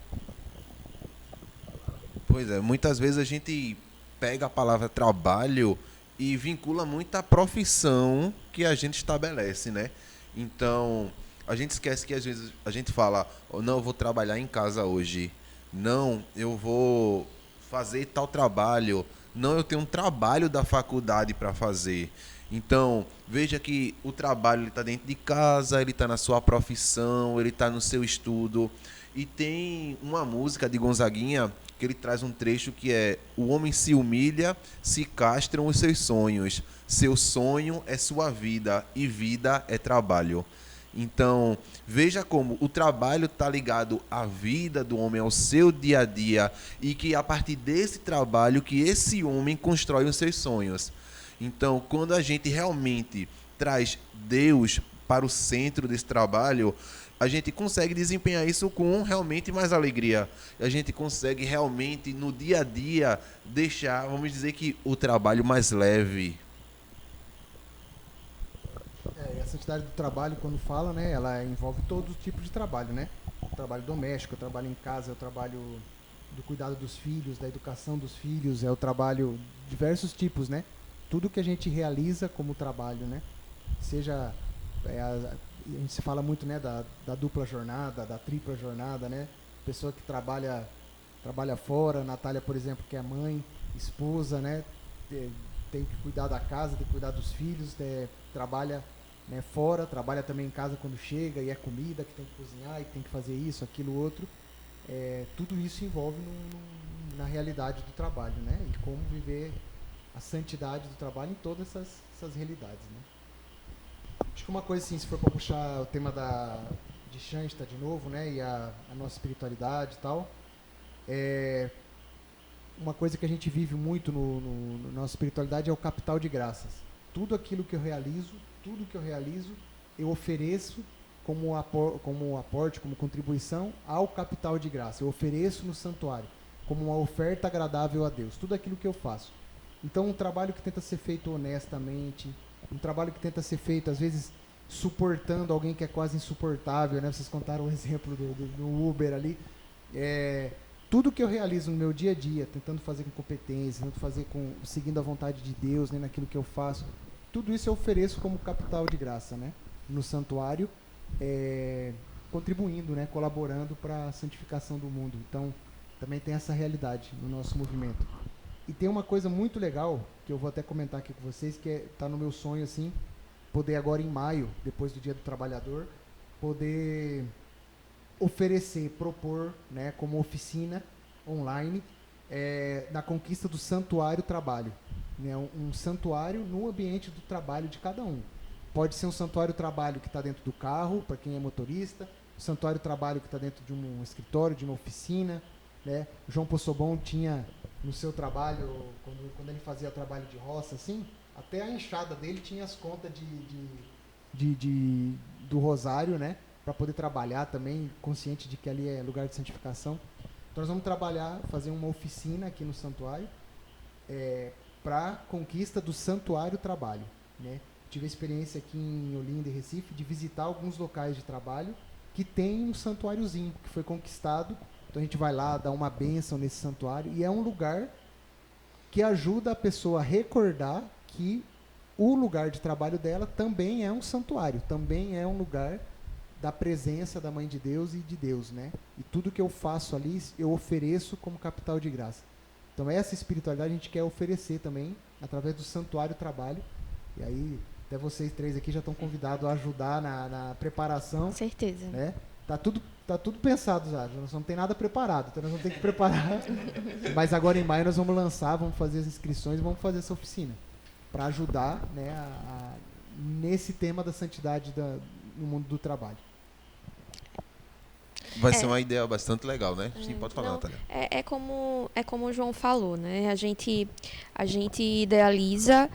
Pois é, muitas vezes a gente pega a palavra trabalho e vincula muito à profissão que a gente estabelece, né? Então, a gente esquece que às vezes a gente fala, não, eu vou trabalhar em casa hoje. Não, eu vou fazer tal trabalho. Não, eu tenho um trabalho da faculdade para fazer. Então, veja que o trabalho está dentro de casa, ele está na sua profissão, ele está no seu estudo. E tem uma música de Gonzaguinha que ele traz um trecho que é: o homem se humilha, se castram os seus sonhos. Seu sonho é sua vida e vida é trabalho. Então, veja como o trabalho está ligado à vida do homem, ao seu dia a dia, e que a partir desse trabalho que esse homem constrói os seus sonhos. Então, quando a gente realmente traz Deus para o centro desse trabalho, a gente consegue desempenhar isso com realmente mais alegria. A gente consegue realmente, no dia a dia, deixar, vamos dizer que, o trabalho mais leve. E a santidade do trabalho, quando fala, né, ela envolve todo tipo de trabalho, né? O trabalho doméstico, o trabalho em casa, o trabalho do cuidado dos filhos, da educação dos filhos, é o trabalho, diversos tipos, né? Tudo que a gente realiza como trabalho, né? Seja, a gente se fala muito, né, da dupla jornada, da tripla jornada, né? Pessoa que trabalha fora, Natália, por exemplo, que é mãe, esposa, né? Tem que cuidar da casa, tem que cuidar dos filhos, trabalha, né, fora, trabalha também em casa quando chega, e é comida que tem que cozinhar, e tem que fazer isso, aquilo, outro. Tudo isso envolve na realidade do trabalho, né? E como viver a santidade do trabalho em todas essas realidades, né? Acho que uma coisa, assim, se for para puxar o tema de Shansta de novo, né, e a nossa espiritualidade e tal, uma coisa que a gente vive muito no nossa espiritualidade é o capital de graças. Tudo aquilo que eu realizo, eu ofereço como aporte, como contribuição ao capital de graça. Eu ofereço no santuário como uma oferta agradável a Deus. Tudo aquilo que eu faço. Então, um trabalho que tenta ser feito honestamente, um trabalho que tenta ser feito, às vezes, suportando alguém que é quase insuportável, né? Vocês contaram o exemplo do Uber ali. Tudo que eu realizo no meu dia a dia, tentando fazer com competência, tentando fazer seguindo a vontade de Deus, né, naquilo que eu faço, tudo isso eu ofereço como capital de graça, né, no santuário, contribuindo, né, colaborando para a santificação do mundo. Então, também tem essa realidade no nosso movimento. E tem uma coisa muito legal, que eu vou até comentar aqui com vocês, que está no meu sonho, assim, poder agora em maio, depois do Dia do Trabalhador, poder oferecer, propor, né, como oficina online, na conquista do santuário trabalho. Né, um santuário no ambiente do trabalho de cada um. Pode ser um santuário trabalho que está dentro do carro, para quem é motorista, um santuário trabalho que está dentro de um escritório, de uma oficina. Né? O João Possobon tinha no seu trabalho, quando ele fazia trabalho de roça, assim, até a enxada dele tinha as contas do rosário, né? Para poder trabalhar também, consciente de que ali é lugar de santificação. Então nós vamos fazer uma oficina aqui no santuário para conquista do santuário trabalho. Né? Tive a experiência aqui em Olinda e Recife de visitar alguns locais de trabalho que tem um santuáriozinho que foi conquistado. Então a gente vai lá, dá uma bênção nesse santuário e é um lugar que ajuda a pessoa a recordar que o lugar de trabalho dela também é um santuário, também é um lugar da presença da Mãe de Deus e de Deus, né? E tudo que eu faço ali, eu ofereço como capital de graça. Então essa espiritualidade a gente quer oferecer também através do santuário trabalho. E aí, até vocês três aqui já estão convidados a ajudar na preparação. Com certeza. Né? Tá tudo pensado já, nós não tem nada preparado, então nós vamos ter que preparar. Mas agora em maio nós vamos lançar, vamos fazer as inscrições e vamos fazer essa oficina para ajudar, né, nesse tema da santidade no mundo do trabalho. Vai ser uma ideia bastante legal, né? Sim, pode falar, Natália. É como o João falou, né? A gente idealiza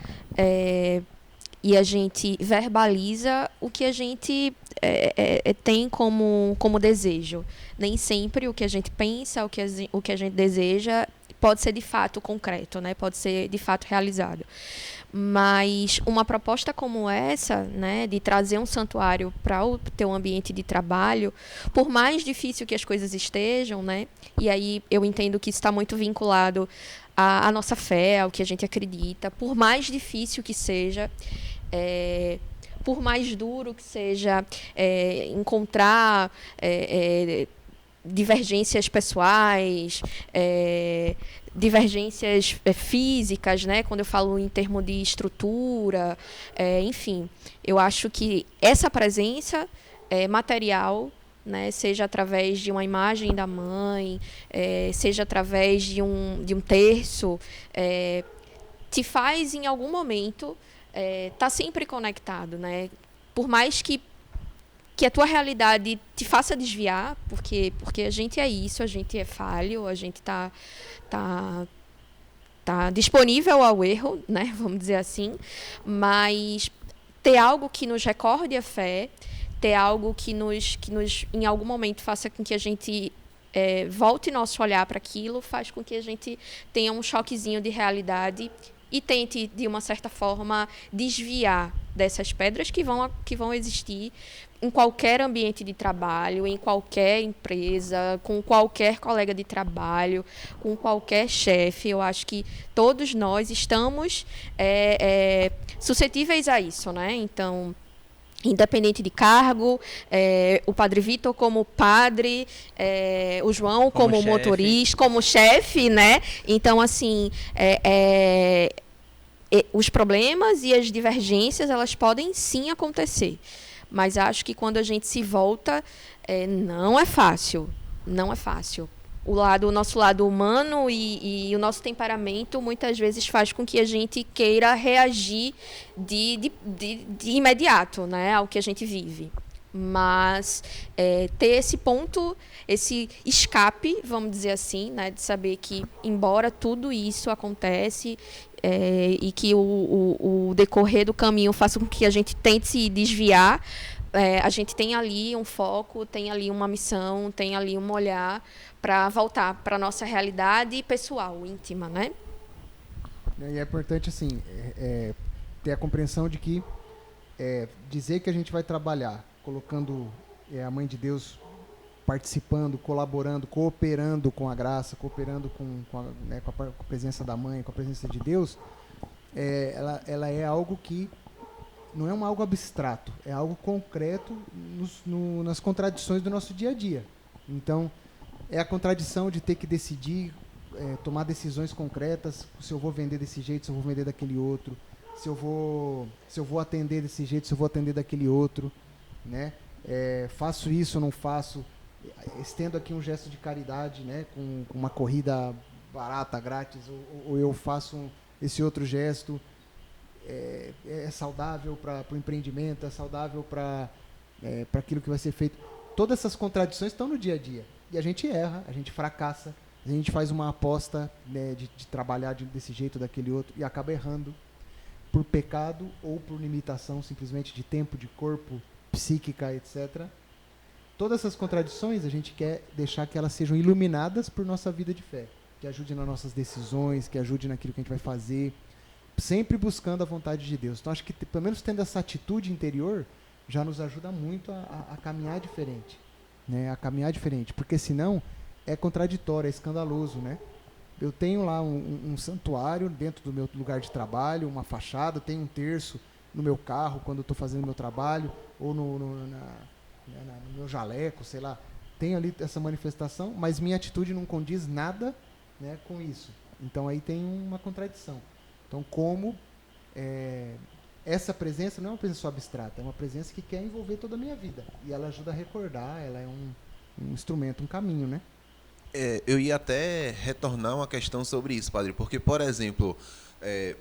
e a gente verbaliza o que a gente tem como desejo. Nem sempre o que a gente pensa, o que a gente deseja pode ser de fato concreto, né? Pode ser de fato realizado. Mas uma proposta como essa, né, de trazer um santuário para o teu ambiente de trabalho, por mais difícil que as coisas estejam, né, e aí eu entendo que isso está muito vinculado à nossa fé, ao que a gente acredita, por mais difícil que seja, por mais duro que seja encontrar divergências pessoais, divergências físicas, né? Quando eu falo em termos de estrutura, enfim, eu acho que essa presença material, né, seja através de uma imagem da mãe, seja através de um terço, te faz em algum momento tá sempre conectado, né? Por mais que a tua realidade te faça desviar, porque a gente é isso, a gente é falho, a gente tá disponível ao erro, né, vamos dizer assim, mas ter algo que nos recorde a fé, ter algo que nos em algum momento faça com que a gente volte nosso olhar para aquilo, faz com que a gente tenha um choquezinho de realidade e tente, de uma certa forma, desviar dessas pedras que vão existir em qualquer ambiente de trabalho, em qualquer empresa, com qualquer colega de trabalho, com qualquer chefe. Eu acho que todos nós estamos suscetíveis a isso, né? Então, independente de cargo, o Padre Vitor como padre, o João como motorista, como chefe, né? Então, assim, os problemas e as divergências, elas podem sim acontecer. Mas acho que quando a gente se volta, não é fácil. Não é fácil. O nosso lado humano e o nosso temperamento muitas vezes faz com que a gente queira reagir de imediato, né, ao que a gente vive. Mas ter esse ponto, esse escape, vamos dizer assim, né, de saber que, embora tudo isso acontece e que o decorrer do caminho faça com que a gente tente se desviar, a gente tem ali um foco, tem ali uma missão, tem ali um olhar para voltar para a nossa realidade pessoal, íntima, né? E é importante, assim, ter a compreensão de que dizer que a gente vai trabalhar colocando a Mãe de Deus participando, colaborando, cooperando com a graça, cooperando com a presença da Mãe, com a presença de Deus, ela é algo que não é algo abstrato, é algo concreto nas contradições do nosso dia a dia. Então, é a contradição de ter que decidir, tomar decisões concretas, se eu vou vender desse jeito, se eu vou vender daquele outro, se eu vou atender desse jeito, se eu vou atender daquele outro, né? Faço isso ou não faço, estendo aqui um gesto de caridade, né? Com uma corrida barata, grátis, ou eu faço esse outro gesto, é saudável para o empreendimento, é saudável para aquilo que vai ser feito. Todas essas contradições estão no dia a dia, e a gente erra, a gente fracassa, a gente faz uma aposta, né, de trabalhar desse jeito, daquele outro, e acaba errando por pecado ou por limitação simplesmente de tempo, de corpo, psíquica, etc. Todas essas contradições a gente quer deixar que elas sejam iluminadas por nossa vida de fé, que ajude nas nossas decisões, que ajude naquilo que a gente vai fazer, sempre buscando a vontade de Deus. Então acho que pelo menos tendo essa atitude interior já nos ajuda muito a caminhar diferente, né? A caminhar diferente, porque senão é contraditório, é escandaloso, né? Eu tenho lá um santuário dentro do meu lugar de trabalho, uma fachada, tenho um terço no meu carro quando estou fazendo meu trabalho, ou no meu jaleco, sei lá. Tenho ali essa manifestação, mas minha atitude não condiz nada, né, com isso. Então aí tem uma contradição. Então como essa presença não é uma presença só abstrata, é uma presença que quer envolver toda a minha vida. E ela ajuda a recordar, ela é um instrumento, um caminho, né? Eu ia até retornar uma questão sobre isso, padre, porque, por exemplo,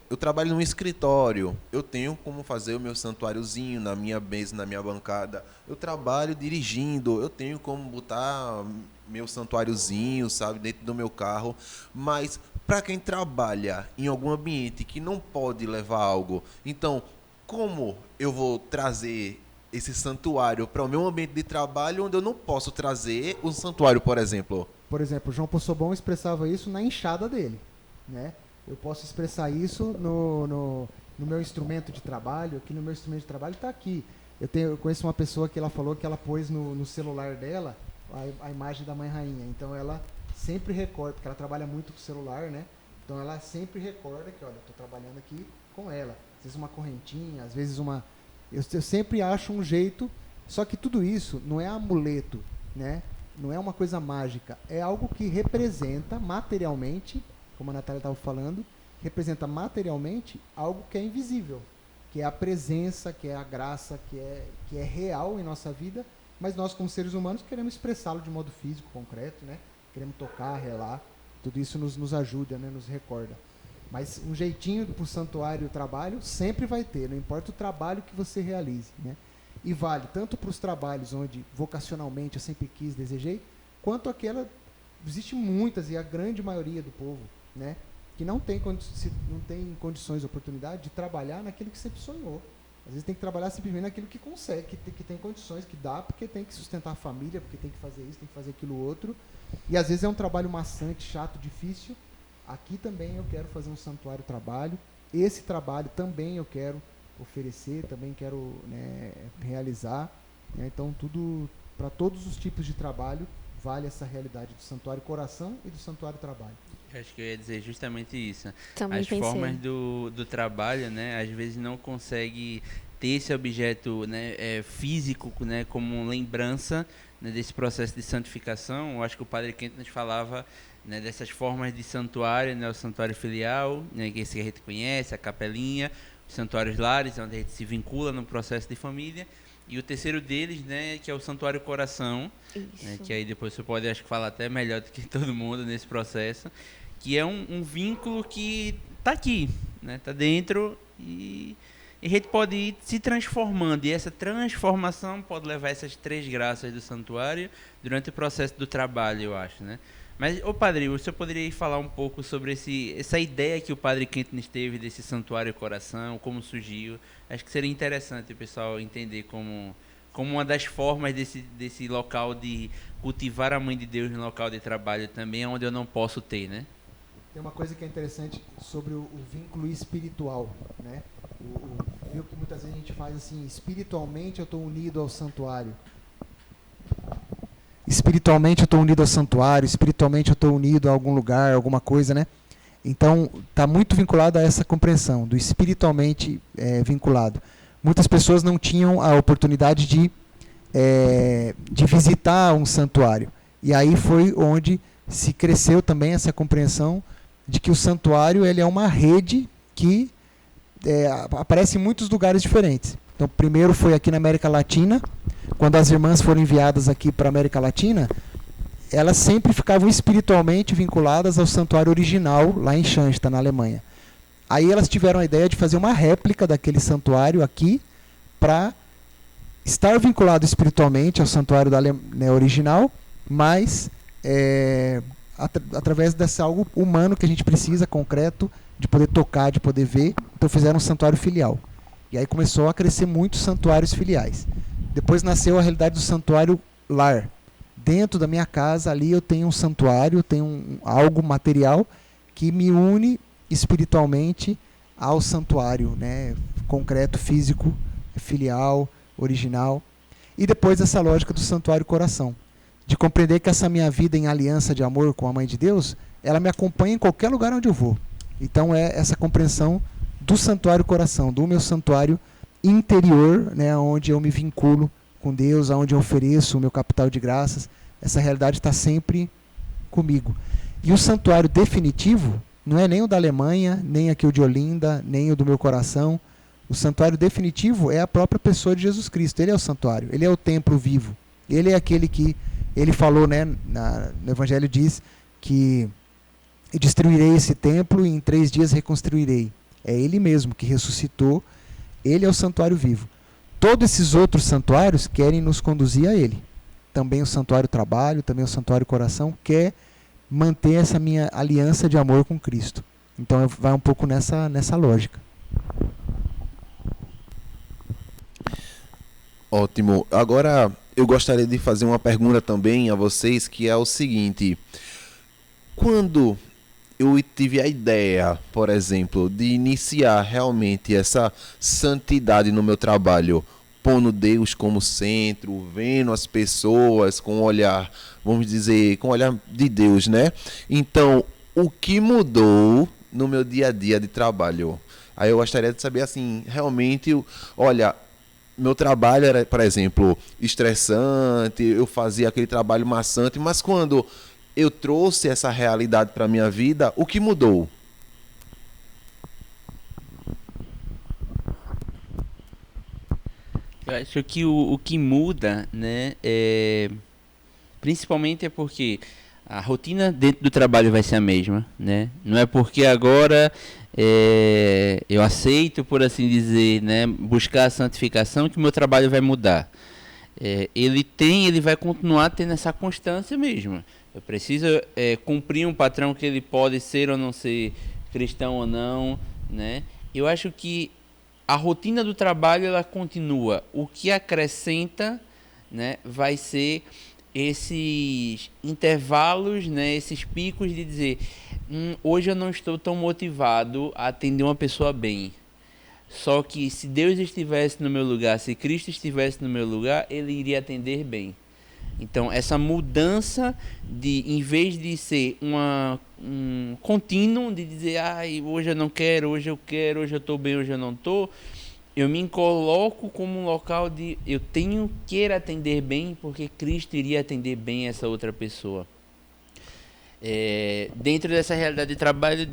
eu trabalho num escritório, eu tenho como fazer o meu santuáriozinho na minha mesa, na minha bancada, eu trabalho dirigindo, eu tenho como botar meu santuáriozinho, sabe, dentro do meu carro, mas para quem trabalha em algum ambiente que não pode levar algo, então, como eu vou trazer esse santuário para o meu ambiente de trabalho onde eu não posso trazer um santuário, por exemplo? Por exemplo, João Possobon expressava isso na enxada dele, né? Eu posso expressar isso no meu instrumento de trabalho. Aqui no meu instrumento de trabalho está aqui. Eu conheço uma pessoa que ela falou que ela pôs no celular dela a imagem da Mãe Rainha. Então ela sempre recorda, porque ela trabalha muito com o celular, né? Então ela sempre recorda que, olha, estou trabalhando aqui com ela. Às vezes uma correntinha, às vezes uma... Eu sempre acho um jeito, só que tudo isso não é amuleto, né? Não é uma coisa mágica, é algo que representa materialmente, como a Natália estava falando, representa materialmente algo que é invisível, que é a presença, que é a graça, que é real em nossa vida, mas nós como seres humanos queremos expressá-lo de modo físico, concreto, né? Queremos tocar, relar, tudo isso nos ajuda, né? Nos recorda. Mas um jeitinho para o santuário e o trabalho sempre vai ter, não importa o trabalho que você realize, né? E vale tanto para os trabalhos onde vocacionalmente eu sempre quis, desejei, quanto aquela... Existe muitas, e a grande maioria do povo, né, que não tem condições, oportunidade de trabalhar naquilo que sempre sonhou. Às vezes tem que trabalhar simplesmente naquilo que consegue, que tem condições, que dá, porque tem que sustentar a família, porque tem que fazer isso, tem que fazer aquilo outro. E às vezes é um trabalho maçante, chato, difícil. Aqui também eu quero fazer um santuário trabalho. Esse trabalho também eu quero oferecer, também quero, né, realizar, né? Então tudo, para todos os tipos de trabalho, vale essa realidade do santuário coração e do santuário trabalho. Eu acho que eu ia dizer justamente isso. Também As pensei. formas do trabalho, né, às vezes não consegue ter esse objeto, né, físico, né, como lembrança, né, desse processo de santificação. Eu acho que o Padre Quente nos falava, né, dessas formas de santuário, né, o santuário filial, né, que esse que a gente conhece, a capelinha, os santuários lares, onde a gente se vincula no processo de família, e o terceiro deles, né, que é o santuário coração, né, que aí depois você pode, acho que, falar até melhor do que todo mundo nesse processo, que é um vínculo que está aqui, né, está dentro, e a gente pode ir se transformando, e essa transformação pode levar essas três graças do santuário durante o processo do trabalho, eu acho, né? Mas, ô padre, o senhor poderia falar um pouco sobre essa ideia que o padre Quentnes teve desse santuário coração, como surgiu? Acho que seria interessante o pessoal entender como uma das formas desse local de cultivar a Mãe de Deus no local de trabalho também é onde eu não posso ter, né? Tem uma coisa que é interessante sobre o vínculo espiritual, né? Viu que muitas vezes a gente faz assim, espiritualmente eu estou unido ao santuário. espiritualmente eu estou unido ao santuário, espiritualmente eu estou unido a algum lugar, alguma coisa, né? Então, está muito vinculado a essa compreensão, do espiritualmente vinculado. Muitas pessoas não tinham a oportunidade de visitar um santuário. E aí foi onde se cresceu também essa compreensão de que o santuário ele é uma rede que aparece em muitos lugares diferentes. Então, primeiro foi aqui na América Latina. Quando as irmãs foram enviadas aqui para a América Latina, elas sempre ficavam espiritualmente vinculadas ao santuário original, lá em Schansta, na Alemanha. Aí elas tiveram a ideia de fazer uma réplica daquele santuário aqui, para estar vinculado espiritualmente ao santuário original, mas através desse algo humano que a gente precisa, concreto, de poder tocar, de poder ver. Então fizeram um santuário filial. E aí começou a crescer muitos santuários filiais. Depois nasceu a realidade do santuário lar. Dentro da minha casa, ali eu tenho um santuário, tenho algo material que me une espiritualmente ao santuário, né, concreto, físico, filial, original. E depois essa lógica do santuário coração, de compreender que essa minha vida em aliança de amor com a Mãe de Deus, ela me acompanha em qualquer lugar onde eu vou. Então é essa compreensão do santuário coração, do meu santuário interior, né, onde eu me vinculo com Deus, onde eu ofereço o meu capital de graças. Essa realidade está sempre comigo. E o santuário definitivo não é nem o da Alemanha, nem aqui o de Olinda, nem o do meu coração. O santuário definitivo é a própria pessoa de Jesus Cristo. Ele é o santuário, ele é o templo vivo. Ele é aquele que ele falou, né, no Evangelho diz que destruirei esse templo e em 3 dias reconstruirei. É ele mesmo que ressuscitou, ele é o santuário vivo. Todos esses outros santuários querem nos conduzir a ele. Também o santuário trabalho, também o santuário coração quer manter essa minha aliança de amor com Cristo. Então vai um pouco nessa lógica. Ótimo. Agora eu gostaria de fazer uma pergunta também a vocês, que é o seguinte: quando eu tive a ideia, por exemplo, de iniciar realmente essa santidade no meu trabalho, pondo Deus como centro, vendo as pessoas com um olhar, vamos dizer, com o olhar de Deus, né? Então, o que mudou no meu dia a dia de trabalho? Aí eu gostaria de saber, assim, realmente, olha, meu trabalho era, por exemplo, estressante, eu fazia aquele trabalho maçante, mas quando eu trouxe essa realidade para a minha vida, o que mudou? Eu acho que o que muda, né, principalmente é porque a rotina dentro do trabalho vai ser a mesma, né? Não é porque agora eu aceito, por assim dizer, né, buscar a santificação que o meu trabalho vai mudar. Ele vai continuar tendo essa constância mesmo. Eu preciso cumprir um patrão que ele pode ser ou não ser cristão ou não, né? Eu acho que a rotina do trabalho ela continua. O que acrescenta, né, vai ser esses intervalos, né, esses picos de dizer, hoje eu não estou tão motivado a atender uma pessoa bem. Só que se Deus estivesse no meu lugar, se Cristo estivesse no meu lugar, ele iria atender bem. Então, essa mudança de, em vez de ser um contínuo, de dizer, hoje eu não quero, hoje eu quero, hoje eu estou bem, hoje eu não estou, eu me coloco como um local de, eu tenho que atender bem, porque Cristo iria atender bem essa outra pessoa. Dentro dessa realidade de trabalho,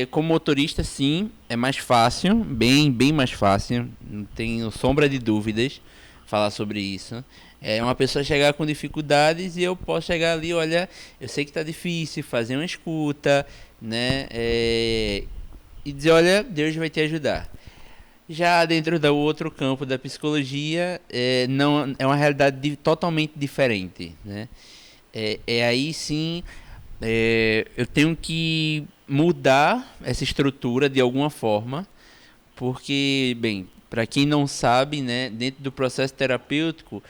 como motorista, sim, é mais fácil, bem mais fácil, não tenho sombra de dúvidas falar sobre isso. Uma pessoa chegar com dificuldades e eu posso chegar ali, olha, eu sei que está difícil, fazer uma escuta, né, e dizer, olha, Deus vai te ajudar. Já dentro do outro campo da psicologia, não, é uma realidade totalmente diferente, né? Aí sim, eu tenho que mudar essa estrutura de alguma forma, porque, bem, para quem não sabe, né, dentro do processo terapêutico,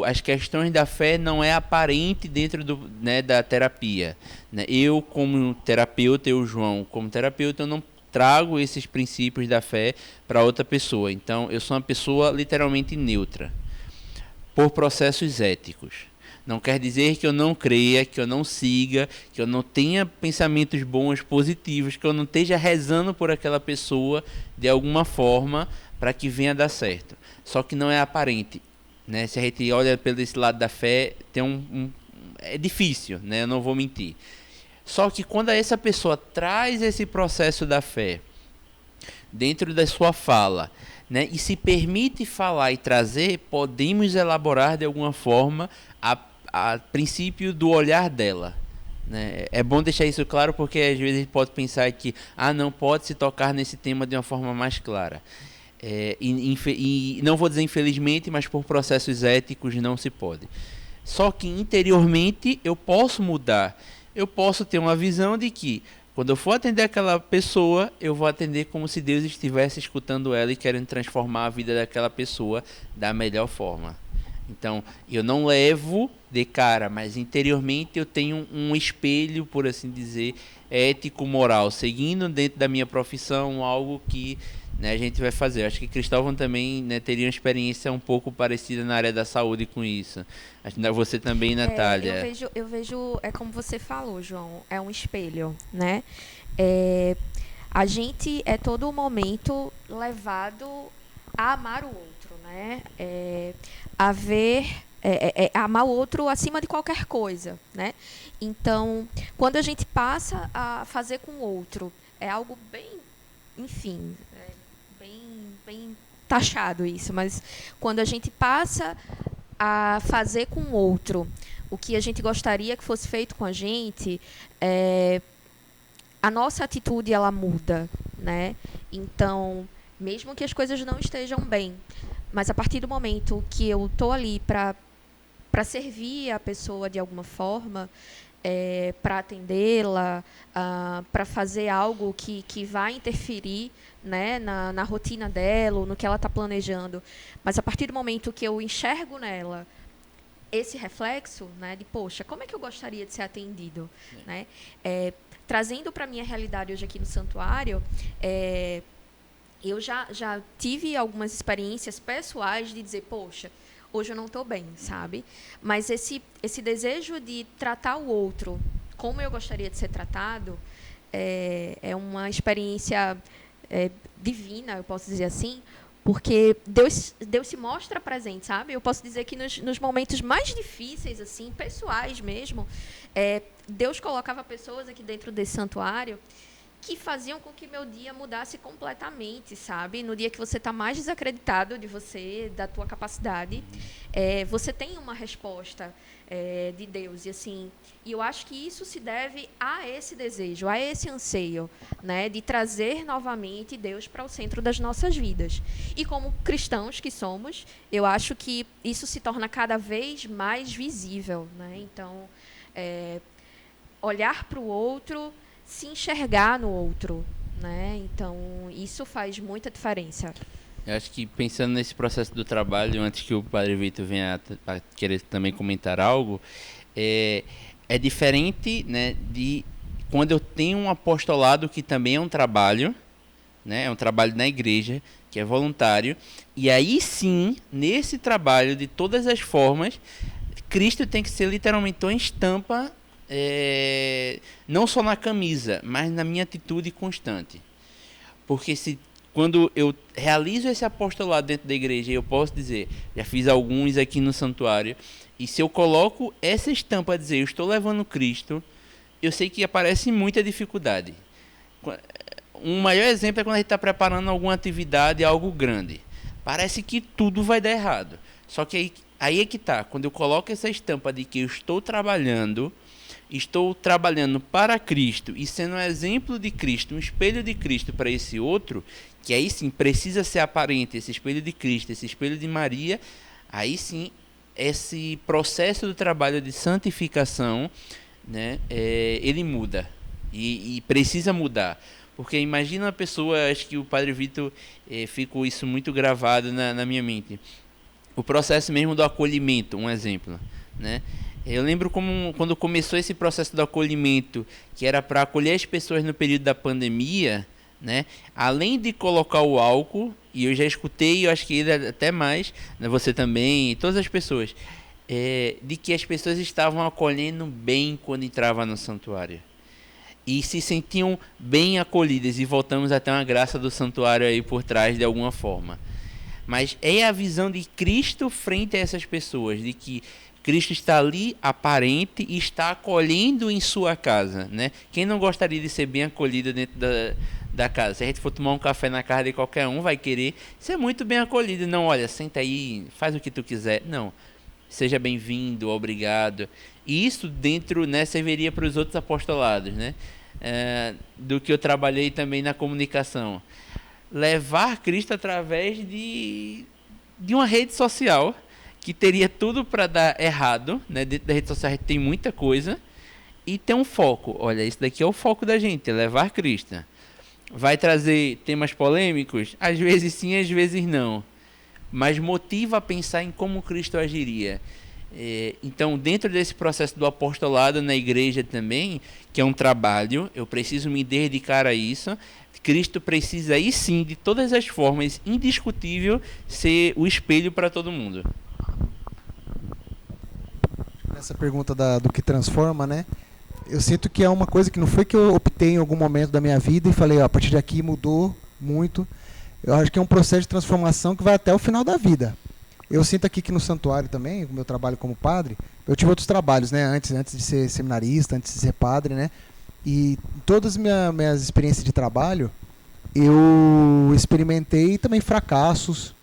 as questões da fé não é aparente dentro da terapia, né? Eu, como terapeuta, João, como terapeuta, eu não trago esses princípios da fé para outra pessoa. Então, eu sou uma pessoa literalmente neutra, por processos éticos. Não quer dizer que eu não creia, que eu não siga, que eu não tenha pensamentos bons, positivos, que eu não esteja rezando por aquela pessoa de alguma forma para que venha dar certo. Só que não é aparente, né? Se a gente olha pelo esse lado da fé, é difícil, né? Eu não vou mentir. Só que quando essa pessoa traz esse processo da fé dentro da sua fala, né, e se permite falar e trazer, podemos elaborar de alguma forma a princípio do olhar dela. Né? É bom deixar isso claro, porque às vezes a gente pode pensar que não pode se tocar nesse tema de uma forma mais clara. E não vou dizer infelizmente, mas por processos éticos não se pode. Só que interiormente eu posso mudar. Eu posso ter uma visão de que quando eu for atender aquela pessoa, eu vou atender como se Deus estivesse escutando ela e querendo transformar a vida daquela pessoa da melhor forma. Então, eu não levo de cara, mas interiormente eu tenho um espelho, por assim dizer, ético, moral, seguindo dentro da minha profissão algo que, né, a gente vai fazer. Eu acho que Cristóvão também, né, teria uma experiência um pouco parecida na área da saúde com isso. Acho que você também, Natália. Eu vejo, é como você falou, João, é um espelho, né? A gente é todo momento levado a amar o outro, né? Amar o outro acima de qualquer coisa, né? Então, quando a gente passa a fazer com o outro, é algo bem, enfim, bem taxado isso, mas quando a gente passa a fazer com o outro o que a gente gostaria que fosse feito com a gente, a nossa atitude ela muda, né? Então, mesmo que as coisas não estejam bem, mas a partir do momento que eu estou ali para servir a pessoa de alguma forma, para atendê-la, para fazer algo que vai interferir, né, na rotina dela, ou no que ela está planejando. Mas a partir do momento que eu enxergo nela esse reflexo, né, de, poxa, como é que eu gostaria de ser atendido? Né? Trazendo para a minha realidade hoje aqui no santuário, eu já tive algumas experiências pessoais de dizer, poxa, hoje eu não estou bem, sabe? Mas esse desejo de tratar o outro como eu gostaria de ser tratado é uma experiência divina, eu posso dizer assim, porque Deus se mostra presente, sabe? Eu posso dizer que nos momentos mais difíceis, assim, pessoais mesmo, Deus colocava pessoas aqui dentro desse santuário que faziam com que meu dia mudasse completamente, sabe? No dia que você está mais desacreditado de você, da tua capacidade, você tem uma resposta de Deus. E eu acho que isso se deve a esse desejo, a esse anseio, né, de trazer novamente Deus para o centro das nossas vidas. E como cristãos que somos, eu acho que isso se torna cada vez mais visível, né? Então, olhar para o outro, se enxergar no outro, né? Então, isso faz muita diferença. Eu acho que pensando nesse processo do trabalho, antes que o Padre Vitor venha a querer também comentar algo, é diferente, né, de quando eu tenho um apostolado que também é um trabalho, né, é um trabalho na igreja, que é voluntário, e aí sim, nesse trabalho, de todas as formas, Cristo tem que ser literalmente uma estampa, não só na camisa, mas na minha atitude constante. Porque quando eu realizo esse apostolado dentro da igreja, eu posso dizer, já fiz alguns aqui no santuário, e se eu coloco essa estampa a dizer, eu estou levando Cristo, eu sei que aparece muita dificuldade. Um maior exemplo é quando a gente está preparando alguma atividade, algo grande. Parece que tudo vai dar errado. Só que aí é que está, quando eu coloco essa estampa de que eu estou trabalhando para Cristo e sendo um exemplo de Cristo, um espelho de Cristo para esse outro, que aí sim precisa ser aparente, esse espelho de Cristo, esse espelho de Maria, aí sim esse processo do trabalho de santificação, né, ele muda e precisa mudar. Porque imagina uma pessoa, acho que o Padre Vitor ficou isso muito gravado na minha mente, o processo mesmo do acolhimento, um exemplo, né? Eu lembro quando começou esse processo do acolhimento, que era para acolher as pessoas no período da pandemia, né? Além de colocar o álcool, e eu já escutei, eu acho que ele até mais, né, você também, todas as pessoas, de que as pessoas estavam acolhendo bem quando entravam no santuário. E se sentiam bem acolhidas, e voltamos até uma graça do santuário aí por trás de alguma forma. Mas é a visão de Cristo frente a essas pessoas, de que Cristo está ali aparente e está acolhendo em sua casa, né? Quem não gostaria de ser bem acolhido dentro da casa? Se a gente for tomar um café na casa de qualquer um, vai querer ser muito bem acolhido. Não, olha, senta aí, faz o que tu quiser. Não, seja bem-vindo, obrigado. E isso dentro, né, serviria para os outros apostolados, né? Do que eu trabalhei também na comunicação. Levar Cristo através de uma rede social que teria tudo para dar errado, né? Dentro da rede social a gente tem muita coisa, e tem um foco. Olha, isso daqui é o foco da gente, é levar Cristo. Vai trazer temas polêmicos? Às vezes sim, às vezes não. Mas motiva a pensar em como Cristo agiria. Então, dentro desse processo do apostolado na igreja também, que é um trabalho, eu preciso me dedicar a isso. Cristo precisa aí sim, de todas as formas, indiscutível, ser o espelho para todo mundo. Essa pergunta do que transforma, né? Eu sinto que é uma coisa que não foi que eu optei em algum momento da minha vida e falei, ó, a partir daqui mudou muito. Eu acho que é um processo de transformação que vai até o final da vida. Eu sinto aqui que no santuário também, o meu trabalho como padre, eu tive outros trabalhos, né? Antes de ser seminarista, antes de ser padre, né? E todas as minhas experiências de trabalho, eu experimentei também fracassos,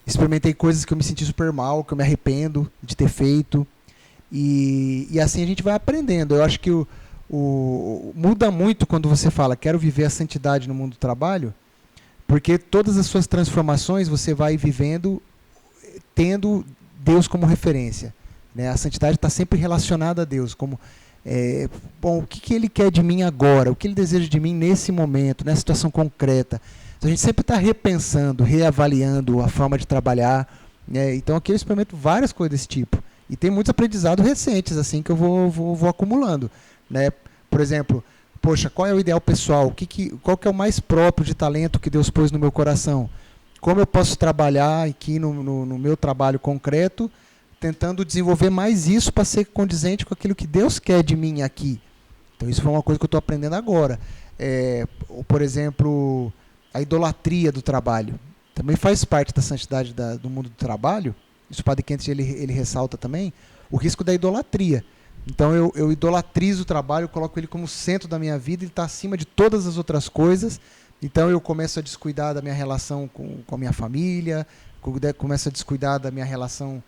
experimentei coisas que eu me senti super mal, que eu me arrependo de ter feito. E assim a gente vai aprendendo. Eu acho que muda muito quando você fala, quero viver a santidade no mundo do trabalho, porque todas as suas transformações você vai vivendo tendo Deus como referência, né? A santidade está sempre relacionada a Deus, como bom, o que Ele quer de mim agora, o que Ele deseja de mim nesse momento, nessa situação concreta. Então, a gente sempre está repensando, reavaliando a forma de trabalhar, né? Então aqui eu experimento várias coisas desse tipo. E tem muitos aprendizados recentes assim que eu vou acumulando, né? Por exemplo, poxa, qual é o ideal pessoal? Qual que é o mais próprio de talento que Deus pôs no meu coração? Como eu posso trabalhar aqui no meu trabalho concreto, tentando desenvolver mais isso para ser condizente com aquilo que Deus quer de mim aqui. Então isso foi uma coisa que eu estou aprendendo agora. Por exemplo, a idolatria do trabalho. Também faz parte da santidade do mundo do trabalho. Isso o Padre Kent ele ressalta também, o risco da idolatria. Então eu idolatrizo o trabalho, eu coloco ele como centro da minha vida, ele está acima de todas as outras coisas. Então eu começo a descuidar da minha relação com a minha família, começo a descuidar da minha relação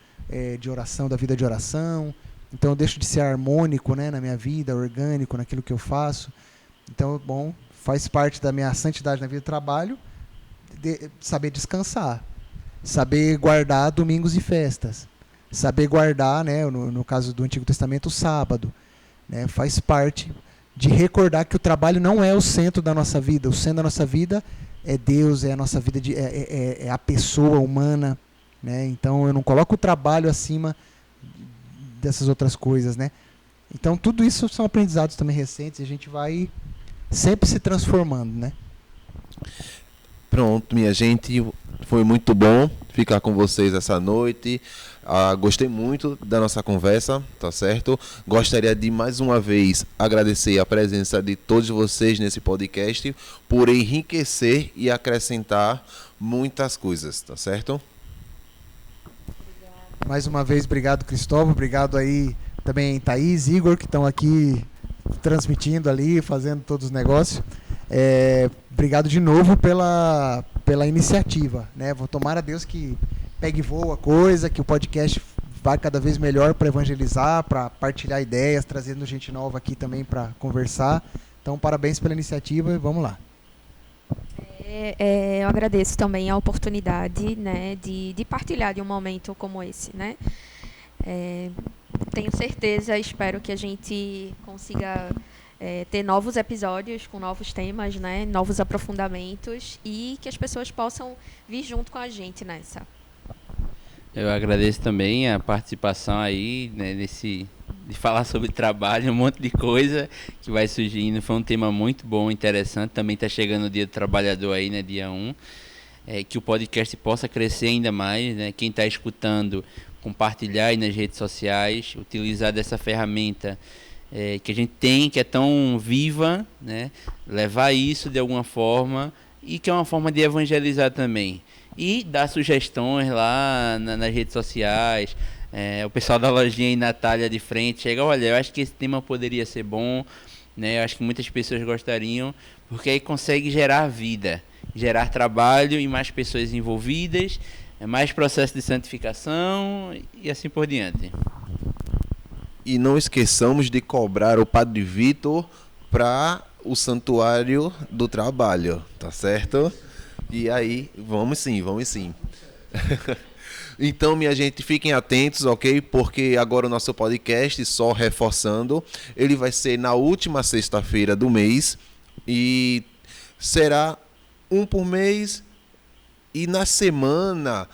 de oração, da vida de oração. Então eu deixo de ser harmônico, né, na minha vida, orgânico naquilo que eu faço. Então, bom, faz parte da minha santidade na vida do trabalho, saber descansar. Saber guardar domingos e festas. Saber guardar, né, no caso do Antigo Testamento, o sábado. Né, faz parte de recordar que o trabalho não é o centro da nossa vida. O centro da nossa vida é Deus, é a nossa vida, é a pessoa humana. Né? Então eu não coloco o trabalho acima dessas outras coisas. Né? Então tudo isso são aprendizados também recentes e a gente vai sempre se transformando. Né? Pronto, minha gente, foi muito bom ficar com vocês essa noite. Gostei muito da nossa conversa, tá certo? Gostaria de mais uma vez agradecer a presença de todos vocês nesse podcast por enriquecer e acrescentar muitas coisas, tá certo? Mais uma vez, obrigado, Cristóvão, obrigado aí também Thaís, Igor, que estão aqui transmitindo ali, fazendo todos os negócios. Obrigado de novo pela iniciativa, né? Vou tomar a Deus que pegue voo a coisa, que o podcast vá cada vez melhor para evangelizar, para partilhar ideias, trazendo gente nova aqui também para conversar. Então, parabéns pela iniciativa e vamos lá. Eu agradeço também a oportunidade, né, de partilhar de um momento como esse, né? Tenho certeza, espero que a gente consiga ter novos episódios com novos temas, né, novos aprofundamentos e que as pessoas possam vir junto com a gente nessa. Eu agradeço também a participação aí, né, de falar sobre trabalho, um monte de coisa que vai surgindo. Foi um tema muito bom, interessante. Também está chegando o Dia do Trabalhador aí, né, dia 1. Que o podcast possa crescer ainda mais, né? Quem está escutando compartilhar aí nas redes sociais, utilizar dessa ferramenta que a gente tem, que é tão viva, né? Levar isso de alguma forma e que é uma forma de evangelizar também. E dar sugestões lá nas redes sociais. O pessoal da lojinha aí, Natália, de frente, chega, olha, eu acho que esse tema poderia ser bom, né? Eu acho que muitas pessoas gostariam, porque aí consegue gerar vida, gerar trabalho e mais pessoas envolvidas, mais processo de santificação e assim por diante. E não esqueçamos de cobrar o Padre Vitor para o Santuário do Trabalho, tá certo? E aí, vamos sim. Então, minha gente, fiquem atentos, ok? Porque agora o nosso podcast, só reforçando, ele vai ser na última sexta-feira do mês e será um por mês. E na semana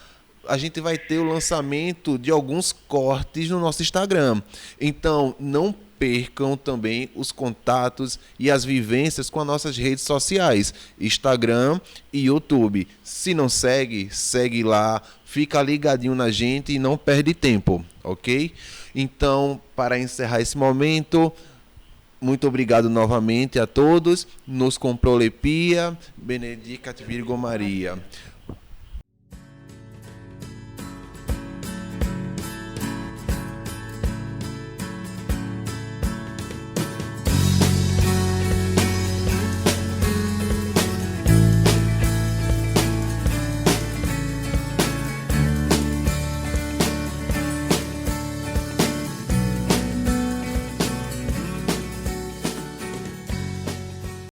a gente vai ter o lançamento de alguns cortes no nosso Instagram. Então, não percam também os contatos e as vivências com as nossas redes sociais, Instagram e YouTube. Se não segue, segue lá, fica ligadinho na gente e não perde tempo, ok? Então, para encerrar esse momento, muito obrigado novamente a todos. Nos comprolepia, benedicat Virgo Maria.